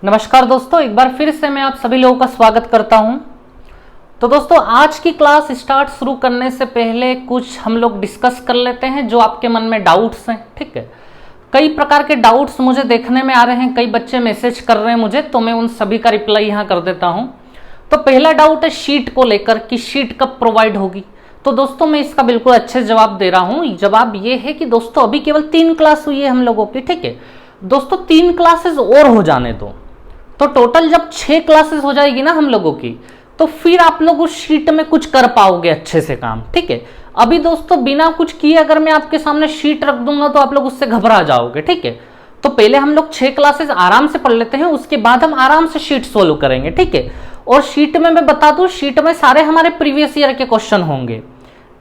नमस्कार दोस्तों, एक बार फिर से मैं आप सभी लोगों का स्वागत करता हूं। तो दोस्तों, आज की क्लास स्टार्ट शुरू करने से पहले कुछ हम लोग डिस्कस कर लेते हैं जो आपके मन में डाउट्स हैं। ठीक है, कई प्रकार के डाउट्स मुझे देखने में आ रहे हैं, कई बच्चे मैसेज कर रहे हैं मुझे, तो मैं उन सभी का रिप्लाई यहाँ कर देता हूँ। तो पहला डाउट है शीट को लेकर कि शीट कब प्रोवाइड होगी। तो दोस्तों, मैं इसका बिल्कुल अच्छे से जवाब दे रहा हूँ। जवाब ये है कि दोस्तों अभी केवल 3 क्लास हुई है हम लोगों की। ठीक है दोस्तों, 3 क्लासेस और हो जाने दो, तो टोटल जब 6 क्लासेस हो जाएगी ना हम लोगों की, तो फिर आप लोग उस शीट में कुछ कर पाओगे अच्छे से काम। ठीक है, अभी दोस्तों बिना कुछ किए अगर मैं आपके सामने शीट रख दूंगा तो आप लोग उससे घबरा जाओगे। ठीक है, तो पहले हम लोग 6 क्लासेस आराम से पढ़ लेते हैं, उसके बाद हम आराम से शीट सोल्व करेंगे। ठीक है, और शीट में मैं बता दूं, शीट में सारे हमारे प्रीवियस ईयर के क्वेश्चन होंगे।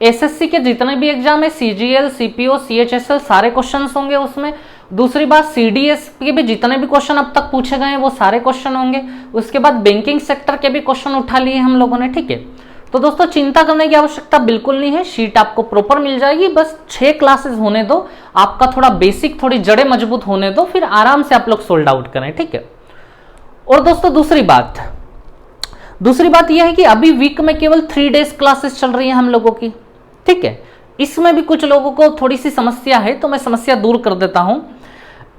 एसएससी के जितने भी एग्जाम है, सीजीएल, सीपीओ, सीएचएसएल, सारे क्वेश्चन होंगे उसमें। दूसरी बात, सीडीएस के भी जितने भी क्वेश्चन अब तक पूछे गए हैं वो सारे क्वेश्चन होंगे। उसके बाद बैंकिंग सेक्टर के भी क्वेश्चन उठा लिए हम लोगों ने। ठीक है, तो दोस्तों चिंता करने की आवश्यकता बिल्कुल नहीं है, शीट आपको प्रॉपर मिल जाएगी। बस 6 क्लासेस होने दो, आपका थोड़ा बेसिक, थोड़ी जड़ें मजबूत होने दो, फिर आराम से आप लोग सोल्ड आउट करें। ठीक है, और दोस्तों दूसरी बात यह है कि अभी वीक में केवल 3 डेज क्लासेस चल रही है हम लोगों की। ठीक है, इसमें भी कुछ लोगों को थोड़ी सी समस्या है, तो मैं समस्या दूर कर देता हूं।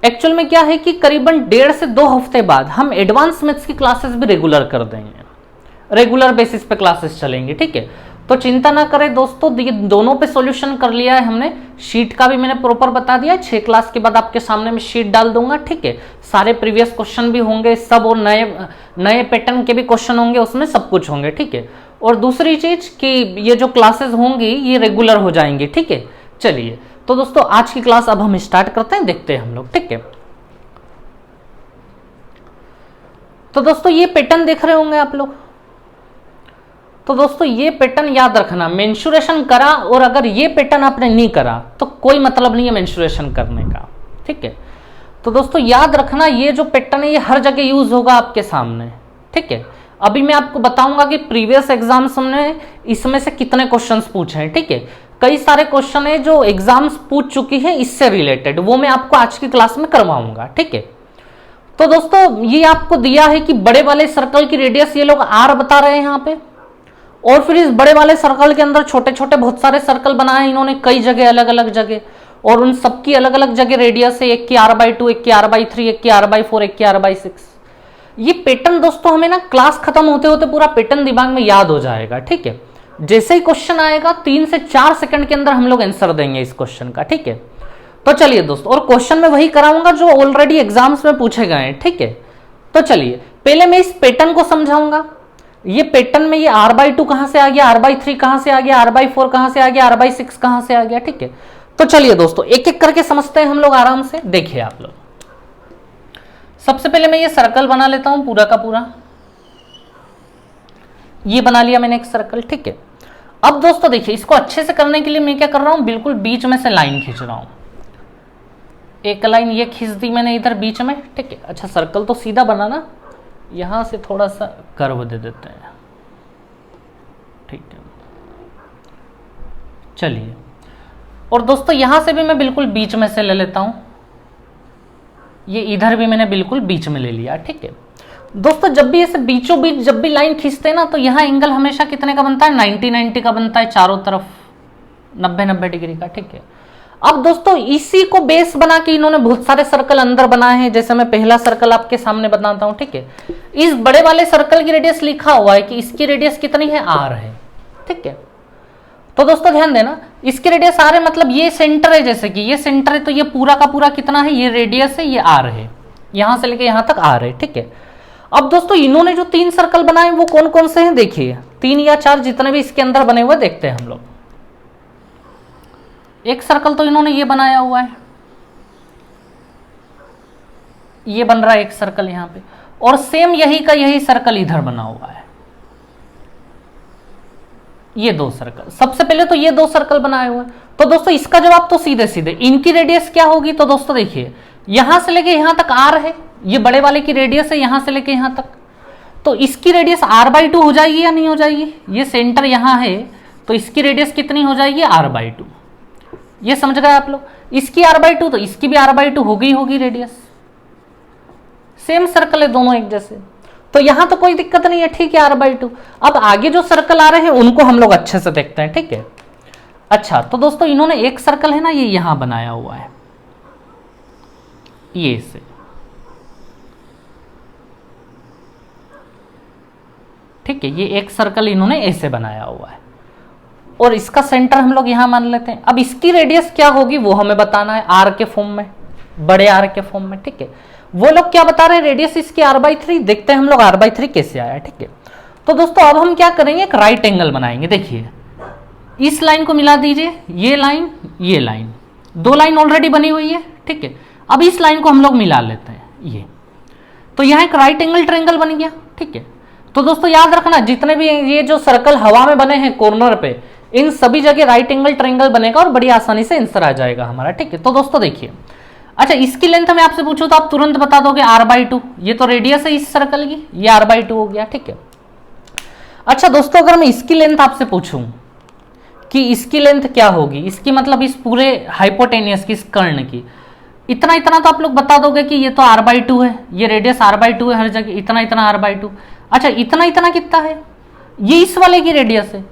एक्चुअल में क्या है कि करीबन 1.5 से 2 हफ्ते बाद हम एडवांस मैथ्स की क्लासेस भी रेगुलर कर देंगे, रेगुलर बेसिस पे क्लासेस चलेंगे। ठीक है, तो चिंता ना करें दोस्तों, ये दोनों पे सॉल्यूशन कर लिया है हमने। शीट का भी मैंने प्रॉपर बता दिया, 6 क्लास के बाद आपके सामने में शीट डाल दूंगा। ठीक है, सारे प्रीवियस क्वेश्चन भी होंगे सब, और नए पैटर्न के भी क्वेश्चन होंगे उसमें, सब कुछ होंगे। ठीक है, और दूसरी चीज कि ये जो क्लासेस होंगी ये रेगुलर हो जाएंगी। ठीक है, चलिए तो दोस्तों आज की क्लास अब हम स्टार्ट करते हैं, देखते हैं हम लोग। ठीक है, तो दोस्तों ये पैटर्न देख रहे होंगे आप लोग। तो दोस्तों ये पैटर्न याद रखना, मेंसुरेशन करा और अगर ये पैटर्न आपने नहीं करा तो कोई मतलब नहीं है मेंसुरेशन करने का। ठीक है, तो दोस्तों याद रखना, ये जो पैटर्न है ये हर जगह यूज होगा आपके सामने। ठीक है, अभी मैं आपको बताऊंगा कि प्रीवियस एग्जाम्स में इसमें से कितने क्वेश्चंस पूछे हैं। ठीक है, कई सारे क्वेश्चन है जो एग्जाम्स पूछ चुकी है इससे रिलेटेड, वो मैं आपको आज की क्लास में करवाऊंगा। ठीक है, तो दोस्तों ये आपको दिया है कि बड़े वाले सर्कल की रेडियस ये लोग आर बता रहे हैं यहाँ पे, और फिर इस बड़े वाले सर्कल के अंदर छोटे छोटे बहुत सारे सर्कल बनाए हैं इन्होंने कई जगह, अलग अलग जगह, और उन सबकी अलग अलग जगह रेडियस है। एक की r/2, एक की r/3, एक की r/4, एक की r/6। ये पैटर्न दोस्तों हमें ना क्लास खत्म होते होते पूरा पैटर्न दिमाग में याद हो जाएगा। ठीक है, जैसे ही क्वेश्चन आएगा 3 से 4 सेकंड के अंदर हम लोग आंसर देंगे इस क्वेश्चन का। ठीक है, तो चलिए दोस्तों, और क्वेश्चन में वही कराऊंगा जो ऑलरेडी एग्जाम्स में पूछे गए हैं। ठीक है, तो चलिए पहले मैं इस पैटर्न को समझाऊंगा। ये पैटर्न में ये r/2 कहां से आ गया, r/3 कहां से आ गया, r/4 कहां से आ गया, r/6 कहां से आ गया। ठीक है, तो चलिए दोस्तों एक एक करके समझते हैं हम लोग आराम से। देखिए आप लोग, सबसे पहले मैं ये सर्कल बना लेता हूं पूरा का पूरा। ये बना लिया मैंने एक सर्कल। ठीक है, अब दोस्तों देखिए, इसको अच्छे से करने के लिए मैं क्या कर रहा हूं, बिल्कुल बीच में से लाइन खींच रहा हूं। एक लाइन ये खींच दी मैंने इधर बीच में। ठीक है, अच्छा सर्कल तो सीधा बना ना, यहां से थोड़ा सा कर्व दे देते हैं। ठीक है, चलिए, और दोस्तों यहां से भी मैं बिल्कुल बीच में से ले लेता हूं। ये इधर भी मैंने बिल्कुल बीच में ले लिया। ठीक है दोस्तों, जब भी ऐसे बीचों बीच जब भी लाइन खींचते हैं ना, तो यहाँ एंगल हमेशा कितने का बनता है, 90-90 का बनता है, चारों तरफ 90-90 डिग्री का। ठीक है, अब दोस्तों इसी को बेस बना के इन्होंने बहुत सारे सर्कल अंदर बनाए हैं। जैसे मैं पहला सर्कल आपके सामने बताता हूं। ठीक है, इस बड़े वाले सर्कल की रेडियस लिखा हुआ है कि इसकी रेडियस कितनी है, r है। ठीक है, तो दोस्तों ध्यान देना, इसकी रेडियस r है, मतलब ये सेंटर है, जैसे कि ये सेंटर है, तो ये पूरा का पूरा कितना है, ये रेडियस है, ये r है, यहां से लेके यहां तक r है। ठीक है, अब दोस्तों इन्होंने जो 3 सर्कल बनाए वो कौन कौन से हैं, देखिए 3 या 4 जितने भी इसके अंदर बने हुए देखते हैं हम लोग। एक सर्कल तो इन्होंने ये बनाया हुआ है, ये बन रहा है एक सर्कल यहां पे, और सेम यही का यही सर्कल इधर बना हुआ है। ये 2 सर्कल, सबसे पहले तो ये 2 सर्कल बनाए हुए। तो दोस्तों इसका जवाब तो सीधे सीधे, इनकी रेडियस क्या होगी, तो दोस्तों देखिए यहां से लेके यहां तक r है, ये बड़े वाले की रेडियस है यहां से लेके यहां तक, तो इसकी रेडियस r/2 हो जाएगी या नहीं हो जाएगी। ये सेंटर यहां है तो इसकी रेडियस कितनी हो जाएगी, r/2। ये समझ गए आप लोग, इसकी r/2 तो इसकी भी r/2 होगी रेडियस। सेम सर्कल है दोनों एक जैसे, तो यहां तो कोई दिक्कत नहीं है, ठीक है, r/2। अब आगे जो सर्कल आ रहे हैं उनको हम लोग अच्छे से देखते हैं, ठीक है। अच्छा, तो दोस्तों इन्होंने एक सर्कल है ना ये यहां बनाया हुआ है, ये से, ठीक है, ये एक सर्कल इन्होंने ऐसे बनाया हुआ है और इसका सेंटर हम लोग यहां मान लेते हैं। अब इसकी रेडियस क्या होगी वो हमें बताना है, आर के फॉर्म में, बड़े आर के फॉर्म में, ठीक है। वो लोग क्या बता रहे हैं, रेडियस इसकी r/3, देखते हैं हम लोग r/3 कैसे आया, ठीक है। तो दोस्तों अब हम क्या करेंगे, एक राइट एंगल बनाएंगे। देखिए इस लाइन को मिला दीजिए, ये लाइन, दो लाइन ऑलरेडी बनी हुई है, ठीक है। अब इस लाइन को हम लोग मिला लेते हैं, ये तो यहां एक राइट एंगल ट्रायंगल बन गया, ठीक है। तो दोस्तों याद रखना, जितने भी ये जो सर्कल हवा में बने हैं कॉर्नर पे, इन सभी जगह राइट एंगल ट्रायंगल बनेगा और बड़ी आसानी से आंसर आ जाएगा हमारा, ठीक है। तो दोस्तों देखिए, अच्छा इसकी लेंथ मैं आपसे पूछूं तो आप तुरंत बता दोगे r/2, ये तो रेडियस है इस सर्कल की, ये r/2 हो गया, ठीक है। अच्छा दोस्तों अगर मैं इसकी लेंथ आपसे पूछूं कि इसकी लेंथ क्या होगी, इसकी मतलब इस पूरे हाइपोटेनियस की, इस कर्ण की, इतना इतना तो आप लोग बता दोगे कि ये तो r/2 है, ये रेडियस r/2 है हर जगह, इतना इतना r/2। अच्छा इतना इतना कितना है, ये इस वाले की रेडियस है,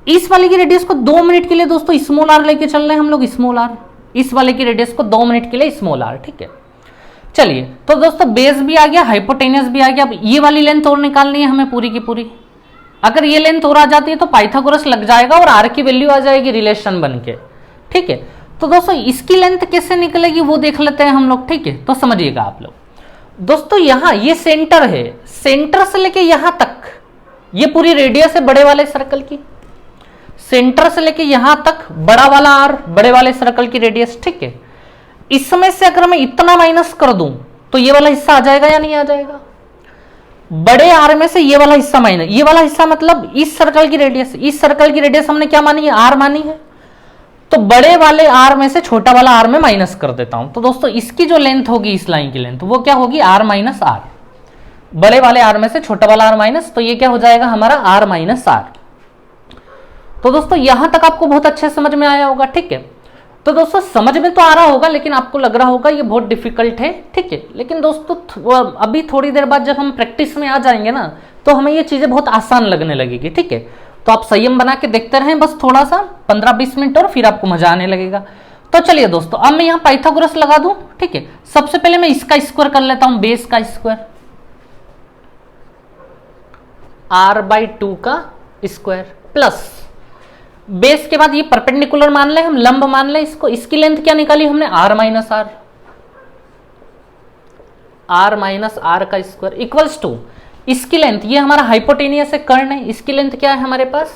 इस वाले की रेडियस को 2 मिनट के लिए दोस्तों स्मॉल r लेके चल रहे हैं हम लोग, स्मॉल r, इस वाले की रेडियस को 2 मिनट के लिए स्मॉल r, ठीक है। चलिए तो दोस्तों बेस भी आ गया, हाइपोटेनियस भी आ गया। अब ये वाली लेंथ और निकालनी है हमें पूरी की पूरी। अगर ये लेंथ और आ जाती है तो पाइथागोरस लग जाएगा और r की वैल्यू आ जाएगी रिलेशन बन के, ठीक है। तो दोस्तों इसकी लेंथ कैसे निकलेगी वो देख लेते हैं हम लोग, ठीक है। तो समझिएगा आप लोग, दोस्तों यहां ये सेंटर है, सेंटर से लेके यहां तक ये पूरी रेडियस है बड़े वाले सर्कल की, सेंटर से लेके यहां तक बड़ा वाला आर, बड़े वाले सर्कल की रेडियस, ठीक है। इसमें से अगर मैं इतना माइनस कर दूं तो ये वाला हिस्सा आ जाएगा या नहीं आ जाएगा, बड़े आर में से ये वाला हिस्सा माइनस, ये वाला हिस्सा मतलब इस सर्कल की रेडियस, इस सर्कल की रेडियस हमने क्या मानी है, आर मानी है, तो बड़े वाले आर में से छोटा वाला आर में माइनस कर देता हूं। तो दोस्तों इसकी जो लेंथ होगी, इस लाइन की लेंथ, वो क्या होगी, आर माइनस आर, बड़े वाले आर में से छोटा वाला आर माइनस, तो ये क्या हो जाएगा हमारा आर माइनस आर। तो दोस्तों यहां तक आपको बहुत अच्छे समझ में आया होगा, ठीक है। तो दोस्तों समझ में तो आ रहा होगा लेकिन आपको लग रहा होगा ये बहुत डिफिकल्ट है, ठीक है। लेकिन दोस्तों अभी थोड़ी देर बाद जब हम प्रैक्टिस में आ जाएंगे ना तो हमें ये चीजें बहुत आसान लगने लगेगी, ठीक है। तो आप संयम बना के देखते रहें बस थोड़ा सा 15-20 मिनट और फिर आपको मजा आने लगेगा। तो चलिए दोस्तों अब मैं यहाँ पाइथागोरस लगा दूं, ठीक है। सबसे पहले मैं इसका स्क्वायर कर लेता हूं, बेस का स्क्वायर, r/2 का स्क्वायर प्लस बेस के बाद ये परपेंडिकुलर मान ले, हम लंब मान ले इसको, इसकी लेंथ क्या निकाली हमने, r माइनस आर का स्क्वायर इक्वल्स टू इसकी लेंथ, ये हमारा हाइपोटेनियस है, कर्ण है, इसकी लेंथ क्या है हमारे पास,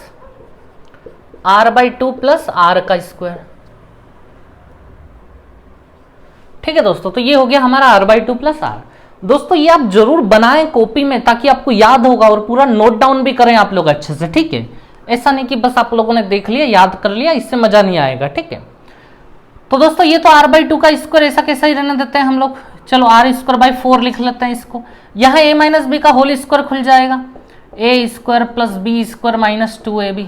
r/2 प्लस r का स्क्वायर, ठीक है दोस्तों। तो ये हो गया हमारा r/2 प्लस r। दोस्तों ये आप जरूर बनाएं कॉपी में ताकि आपको याद होगा और पूरा नोट डाउन भी करें आप लोग अच्छे से, ठीक है। ऐसा नहीं कि बस आप लोगों ने देख लिया याद कर लिया, इससे मजा नहीं आएगा, ठीक है। तो दोस्तों ये तो r/2 का स्क्वायर ऐसा कैसा ही रहने देते हैं हम लोग, चलो r²/4 लिख लेते हैं इसको, यहाँ a माइनस बी का होल स्क्वायर खुल जाएगा, a² plus b² minus 2ab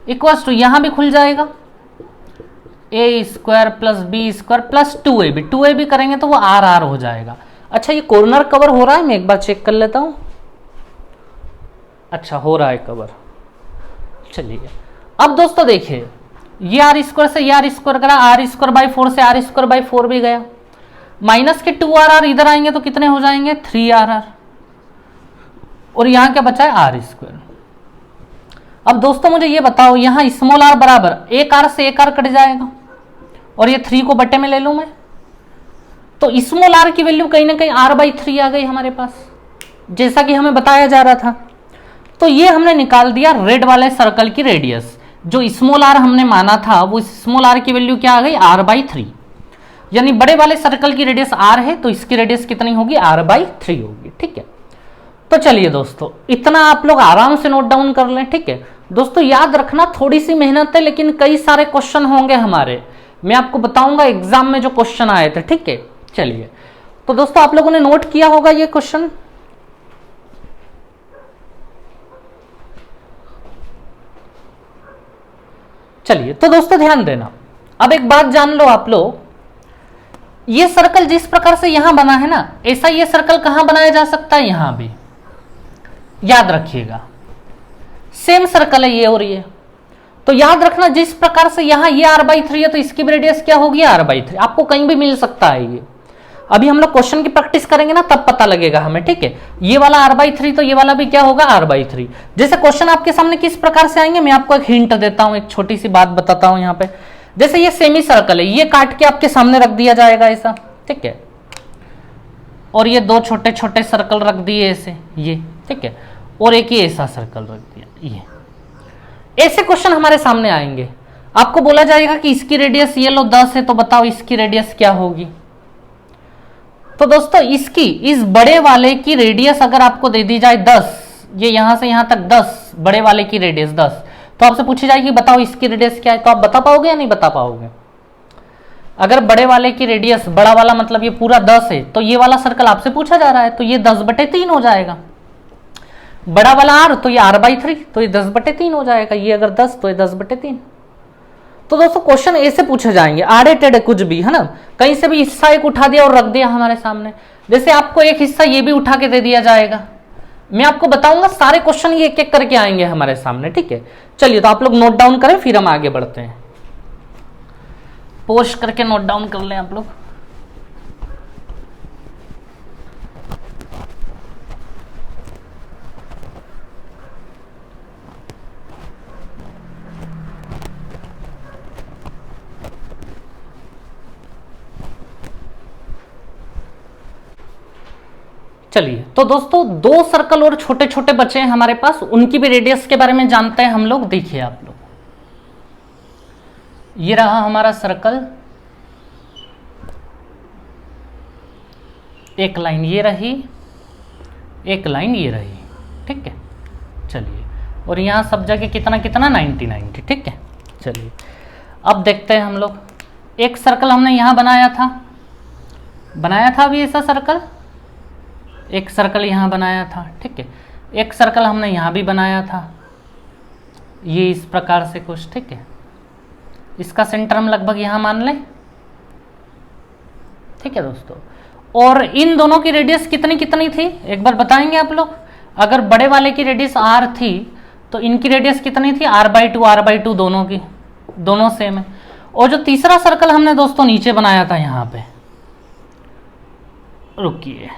equals to यहाँ भी खुल जाएगा a² plus b² plus 2ab करेंगे तो वो r हो जाएगा। अच्छा ये कॉर्नर कवर हो रहा है, मैं एक बार चेक कर लेता हूं, अच्छा हो रहा है कवर। चलिए अब दोस्तों देखिए ये r² से ये r² करा, r²/4 से r²/4 भी गया, माइनस के 2r इधर आएंगे तो कितने हो जाएंगे 3r, और यहां क्या बचा है r²। अब दोस्तों मुझे ये बताओ यहां स्मॉल r बराबर एक r से एक r कट जाएगा और ये 3 को बटे में ले लूं मैं, तो स्मॉल r की वैल्यू कहीं ना कहीं r/3 आ गई हमारे पास, जैसा कि हमें बताया जा रहा था। तो ये हमने निकाल दिया रेड वाले सर्कल की रेडियस, जो स्मॉल r हमने माना था वो स्मॉल r की वैल्यू क्या आ गई r/3, यानी बड़े वाले सर्कल की रेडियस r है तो इसकी रेडियस कितनी होगी r/3 होगी, ठीक है। तो चलिए दोस्तों इतना आप लोग आराम से नोट डाउन कर लें, ठीक है। दोस्तों याद रखना थोड़ी सी मेहनत है लेकिन कई सारे क्वेश्चन होंगे हमारे, मैं आपको बताऊंगा एग्जाम में जो क्वेश्चन आए थे, ठीक है। चलिए तो दोस्तों आप लोगों ने नोट किया होगा ये क्वेश्चन, चलिए तो दोस्तों ध्यान देना। अब एक बात जान लो आप लोग ये सर्कल जिस प्रकार से यहां बना है ना, ऐसा ये सर्कल कहां बनाया जा सकता है, यहां भी, याद रखिएगा सेम सर्कल है ये और ये। तो याद रखना जिस प्रकार से यहां ये r/3 है तो इसकी भी रेडियस क्या होगी, r/3। आपको कहीं भी मिल सकता है ये, अभी हम लोग क्वेश्चन की प्रैक्टिस करेंगे ना तब पता लगेगा हमें, ठीक है। ये वाला r/3 तो ये वाला भी क्या होगा, r/3। जैसे क्वेश्चन आपके सामने किस प्रकार से आएंगे, मैं आपको एक हिंट देता हूं, एक छोटी सी बात बताता हूं यहाँ पे। जैसे ये सेमी सर्कल है, ये काट के आपके सामने रख दिया जाएगा ऐसा, ठीक है, और ये दो छोटे छोटे सर्कल रख दिए ऐसे, ये ठीक है, और एक ही ऐसा सर्कल रख दिया, ये ऐसे क्वेश्चन हमारे सामने आएंगे। आपको बोला जाएगा कि इसकी रेडियस ये लो 10 है, तो बताओ इसकी रेडियस क्या होगी। तो दोस्तों इसकी, इस बड़े वाले की रेडियस अगर आपको दे दी जाए 10, ये यहां से यहां तक 10, बड़े वाले की रेडियस 10, तो आपसे पूछी जाएगी बताओ इसकी रेडियस क्या है, तो आप बता पाओगे या नहीं बता पाओगे। अगर बड़े वाले की रेडियस, बड़ा वाला मतलब ये पूरा 10 है, तो ये वाला सर्कल आपसे पूछा जा रहा है, तो ये 10/3 हो जाएगा। बड़ा वाला r तो ये r/3, तो ये 10/3 हो जाएगा। ये अगर 10 तो ये 10/3। तो दोस्तों क्वेश्चन ऐसे पूछे जाएंगे, आड़े टेढ़े कुछ भी, है ना, कहीं से भी हिस्सा एक उठा दिया और रख दिया हमारे सामने। जैसे आपको एक हिस्सा ये भी उठा के दे दिया जाएगा, मैं आपको बताऊंगा सारे क्वेश्चन ये एक एक करके आएंगे हमारे सामने, ठीक है। चलिए तो आप लोग नोट डाउन करें, फिर हम आगे बढ़ते हैं। पोस्ट करके नोट डाउन कर लें आप लोग। चलिए तो दोस्तों दो सर्कल और छोटे छोटे बचे हैं हमारे पास, उनकी भी रेडियस के बारे में जानते हैं हम लोग। देखिए आप लोग, ये रहा हमारा सर्कल, एक लाइन ये रही, एक लाइन ये रही, ठीक है। चलिए, और यहां सब जगह कितना कितना 90 90, ठीक है। चलिए अब देखते हैं हम लोग, एक सर्कल हमने यहां बनाया था अभी ऐसा सर्कल, एक सर्कल यहाँ बनाया था, ठीक है। एक सर्कल हमने यहाँ भी बनाया था, ये इस प्रकार से कुछ, ठीक है। इसका सेंटर हम लगभग यहाँ मान लें, ठीक है दोस्तों। और इन दोनों की रेडियस कितनी कितनी थी एक बार बताएंगे आप लोग। अगर बड़े वाले की रेडियस r थी तो इनकी रेडियस कितनी थी, r/2 दोनों की, दोनों सेम है। और जो तीसरा सर्कल हमने दोस्तों नीचे बनाया था यहाँ पे, रुकिए,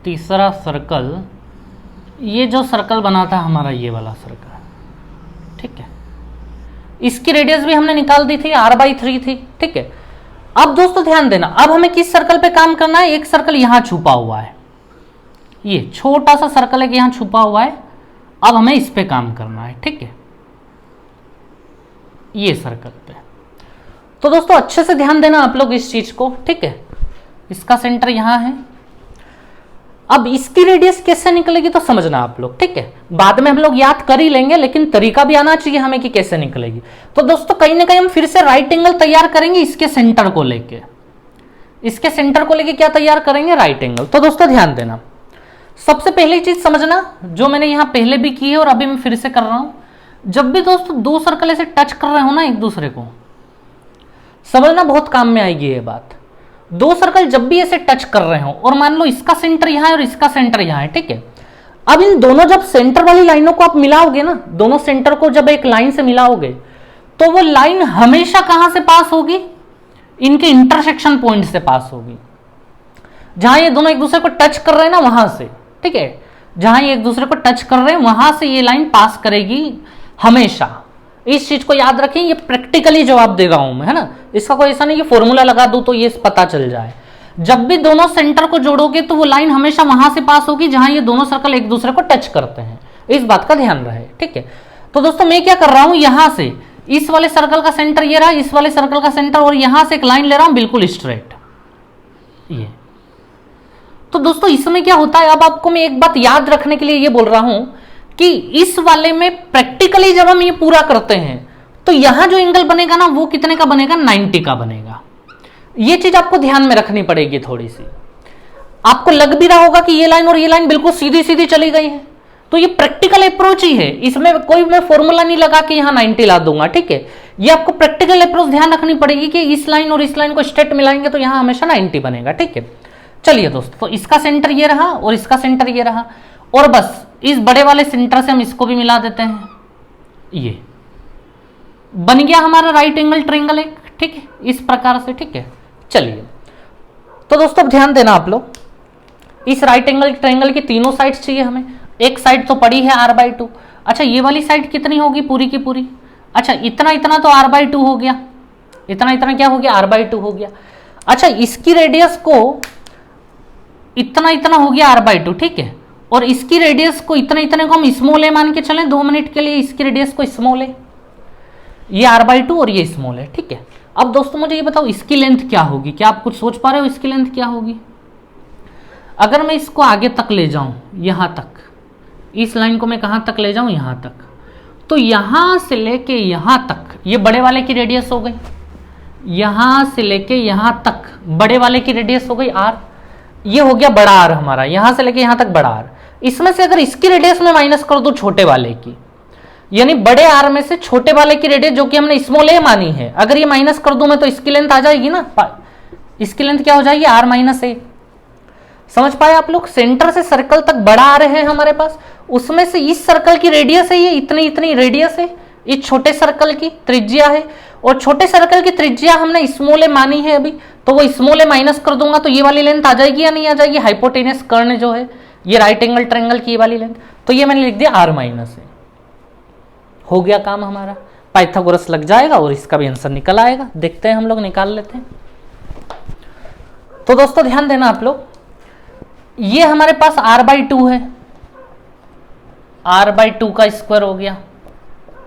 तीसरा सर्कल, ये जो सर्कल बना था हमारा, ये वाला सर्कल, ठीक है, इसकी रेडियस भी हमने निकाल दी थी, r/3 थी, ठीक है। अब दोस्तों ध्यान देना, अब हमें किस सर्कल पे काम करना है, एक सर्कल यहां छुपा हुआ है, ये छोटा सा सर्कल है कि यहां छुपा हुआ है, अब हमें इस पे काम करना है, ठीक है, ये सर्कल पे। तो दोस्तों अच्छे से ध्यान देना आप लोग इस चीज को, ठीक है। इसका सेंटर यहां है, अब इसकी रेडियस कैसे निकलेगी तो समझना आप लोग, ठीक है। बाद में हम लोग याद कर ही लेंगे, लेकिन तरीका भी आना चाहिए हमें कि कैसे निकलेगी। तो दोस्तों कहीं ना कहीं हम फिर से राइट एंगल तैयार करेंगे इसके सेंटर को लेके, इसके सेंटर को लेके क्या तैयार करेंगे, राइट एंगल। तो दोस्तों ध्यान देना, सबसे पहली चीज समझना, जो मैंने यहां पहले भी की है और अभी मैं फिर से कर रहा हूं, जब भी दोस्तों दो सर्कल ऐसे टच कर रहे हो ना एक दूसरे को, समझना बहुत काम में आएगी ये बात। दो सर्कल जब भी ऐसे टच कर रहे हो और मान लो इसका सेंटर यहां है और इसका सेंटर यहां है, ठीक है। अब इन दोनों जब सेंटर वाली लाइनों को आप मिलाओगे ना, दोनों सेंटर को जब एक लाइन से मिलाओगे तो वो लाइन हमेशा कहां से पास होगी, इनके इंटरसेक्शन पॉइंट से पास होगी, जहां ये दोनों एक दूसरे को टच कर रहे हैं ना वहां से, ठीक है। जहां ये एक दूसरे को टच कर रहे हैं वहां से ये लाइन पास करेगी हमेशा। इस चीज को याद रखें, ये प्रैक्टिकली जवाब दे रहा हूं मैं, है ना, इसका कोई ऐसा नहीं कि फॉर्मूला लगा दूं तो ये पता चल जाए। जब भी दोनों सेंटर को जोड़ोगे तो वो लाइन हमेशा वहां से पास होगी जहां ये दोनों सर्कल एक दूसरे को टच करते हैं, इस बात का ध्यान रहे, ठीक है। तो दोस्तों मैं क्या कर रहा हूं, यहां से इस वाले सर्कल का सेंटर ये रहा, इस वाले सर्कल का सेंटर, और यहां से एक लाइन ले रहा हूं बिल्कुल स्ट्रेट, ये। तो दोस्तों इसमें क्या होता है, अब आपको मैं एक बात याद रखने के लिए ये बोल रहा हूं कि इस वाले में प्रैक्टिकली जब हम ये पूरा करते हैं तो यहां जो एंगल बनेगा ना वो कितने का बनेगा, 90 का बनेगा। ये चीज आपको ध्यान में रखनी पड़ेगी थोड़ी सी। आपको लग भी रहा होगा कि ये लाइन और ये लाइन बिल्कुल सीधी सीधी चली गई है, तो ये प्रैक्टिकल अप्रोच ही है, इसमें कोई मैं फॉर्मूला नहीं लगा कि यहां 90 ला दूंगा, ठीक है। ये आपको प्रैक्टिकल अप्रोच ध्यान रखनी पड़ेगी कि इस लाइन और इस लाइन को स्ट्रेट मिलाएंगे तो यहां हमेशा 90 बनेगा, ठीक है। चलिए दोस्तों, तो इसका सेंटर ये रहा और इसका सेंटर ये रहा, और बस इस बड़े वाले सेंटर से हम इसको भी मिला देते हैं, ये बन गया हमारा राइट एंगल ट्रायंगल एक, ठीक है, इस प्रकार से, ठीक है। चलिए, तो दोस्तों ध्यान देना आप लोग, इस राइट एंगल ट्रायंगल की तीनों साइड्स चाहिए हमें। एक साइड तो पड़ी है r/2, अच्छा ये वाली साइड कितनी होगी पूरी की पूरी, अच्छा इतना इतना तो r/2 हो गया, इतना इतना क्या हो गया, r/2 हो गया। अच्छा इसकी रेडियस को इतना इतना हो गया r/2, ठीक है, और इसकी रेडियस को इतने इतने को हम स्मॉल ए मान के चलें 2 मिनट के लिए, इसकी रेडियस को स्मॉल ए, ये r/2 और ये स्मॉल है, ठीक है। अब दोस्तों मुझे ये बताओ इसकी लेंथ क्या होगी, क्या आप कुछ सोच पा रहे हो इसकी लेंथ क्या होगी? अगर मैं इसको आगे तक ले जाऊं, यहां तक, इस लाइन को मैं कहां तक ले जाऊं, यहां तक, तो यहां से लेके यहां तक ये बड़े वाले की रेडियस हो गई, यहां से लेके यहां तक बड़े वाले की रेडियस हो गई r, ये हो गया बड़ा r हमारा, यहां से लेके यहां तक बड़ा r। इसमें से अगर इसकी रेडियस में माइनस कर दो छोटे वाले की, यानी बड़े r में से छोटे वाले की रेडियस जो कि हमने स्मॉल a मानी है, अगर ये माइनस कर दूं मैं तो इसकी लेंथ आ जाएगी ना, इसकी लेंथ क्या हो जाएगी, r-a। समझ पाए आप लोग? सेंटर से सर्कल तक बड़ा r है हमारे पास, उसमें से इस सर्कल की रेडियस है, ये इतनी इतनी रेडियस है, इस छोटे सर्कल की त्रिज्या है, और छोटे सर्कल की त्रिज्या हमने स्मॉल ए मानी है अभी, तो वो स्मॉल ए माइनस कर दूंगा तो ये वाली लेंथ आ जाएगी या नहीं आ जाएगी, हाइपोटेनस कर्ण जो है ये राइट एंगल ट्रायंगल की ये वाली लेंथ, तो ये मैंने लिख दिया r-a। हो गया काम हमारा, पाइथागोरस लग जाएगा और इसका भी आंसर निकल आएगा। देखते हैं हम लोग, निकाल लेते हैं। तो दोस्तों ध्यान देना आप लोग, ये हमारे पास r/2 है, r/2 का स्क्वायर हो गया,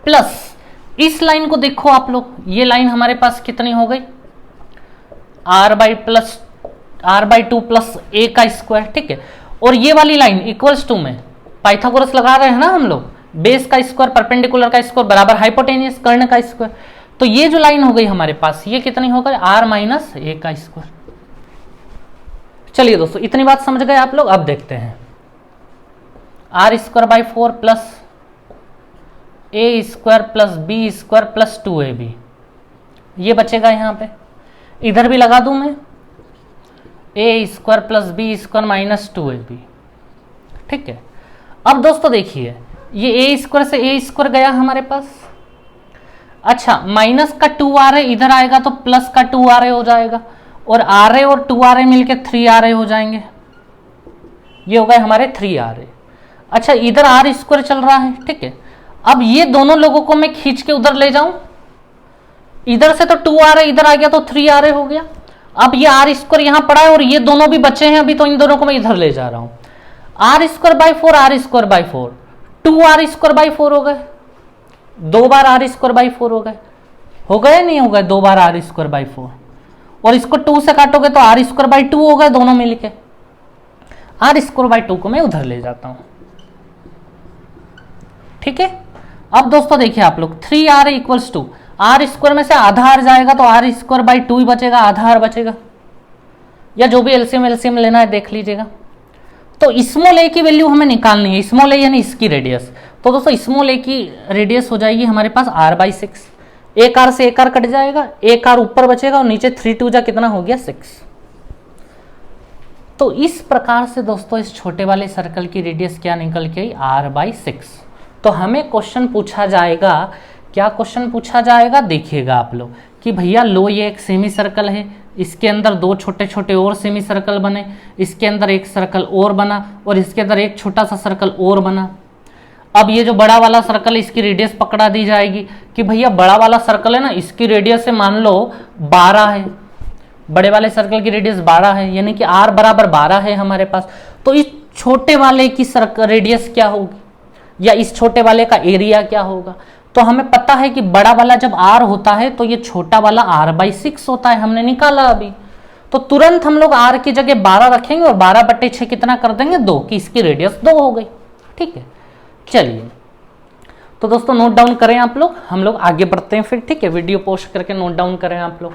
प्लस इस लाइन को देखो आप लोग, ये लाइन हमारे पास कितनी हो गई, r/2 प्लस a का स्क्वायर, ठीक है। और ये वाली लाइन इक्वल्स टू में पाइथागोरस लगा रहे हैं ना हम लोग, बेस का स्क्वायर परपेंडिकुलर का स्क्वायर बराबर हाइपोटेनियस कर्ण का स्क्वायर, तो ये जो लाइन हो गई हमारे पास ये कितनी हो गई, r-a का स्क्वायर। चलिए दोस्तों इतनी बात समझ गए आप लोग। अब देखते हैं r² / 4 plus a² plus b² plus 2ab, ये बचेगा यहाँ पे, इधर भी लगा दूं मैं a² plus b² minus 2ab, ठीक है। अब दोस्तों देखिए ये a² से a² गया हमारे पास, अच्छा माइनस का 2ra इधर आएगा तो प्लस का 2ra हो जाएगा, और ra और 2ra मिलके 3ra हो जाएंगे, ये हो गए हमारे 3ra। अच्छा इधर r² चल रहा है, ठीक है। अब ये दोनों लोगों को मैं खींच के उधर ले जाऊं, इधर से तो 2ra इधर आ गया तो 3ra हो गया, अब ये r² यहां पड़ा है और ये दोनों भी बचे हैं अभी, तो इन दोनों को मैं इधर ले जा रहा हूं, r² / 4 r² / 4 2r² / 4 हो गए, 2 बार r² / 4 हो गए नहीं हो गए, 2 बार r² / 4, और इसको 2 से काटोगे तो r² / 2 हो गए दोनों मिलके, r² / 2 को मैं उधर ले जाता हूं, ठीक है। अब दोस्तों देखिए आप लोग 3r = 2, r² में से आधा r जाएगा तो r² / 2 ही बचेगा, आधा r बचेगा, या जो भी एलसीएम लेना है देख लीजिएगा। तो स्मॉल a की वैल्यू हमें निकालनी है, स्मॉल a यानी इसकी रेडियस, तो दोस्तों स्मॉल a की रेडियस हो जाएगी हमारे पास r/6, एक r से एक r कट जाएगा, एक r ऊपर बचेगा और नीचे 3 2 जा कितना हो गया 6। तो इस प्रकार से दोस्तों इस छोटे वाले सर्कल की रेडियस क्या निकल के आई, r/6। तो हमें क्वेश्चन पूछा जाएगा, क्या क्वेश्चन पूछा जाएगा देखिएगा आप लोग, कि भैया लो ये एक सेमी सर्कल है, इसके अंदर 2 छोटे छोटे और सेमी सर्कल बने, इसके अंदर एक सर्कल और बना, और इसके अंदर एक छोटा सा सर्कल और बना। अब ये जो बड़ा वाला सर्कल है इसकी रेडियस पकड़ा दी जाएगी कि भैया बड़ा वाला सर्कल है ना, इसकी रेडियस से मान लो 12 है, बड़े वाले सर्कल की रेडियस 12 है, यानी कि r = 12 है हमारे पास। तो इस छोटे वाले की रेडियस क्या होगी, या इस छोटे वाले का एरिया क्या होगा? तो हमें पता है कि बड़ा वाला जब r होता है तो ये छोटा वाला r/6 होता है, हमने निकाला अभी। तो तुरंत हम लोग r की जगह 12 रखेंगे और 12/6 कितना कर देंगे, 2, कि इसकी रेडियस 2 हो गई, ठीक है। चलिए तो दोस्तों नोट डाउन करें आप लोग, हम लोग आगे बढ़ते हैं फिर, ठीक है। वीडियो पोस्ट करके नोट डाउन करें आप लोग।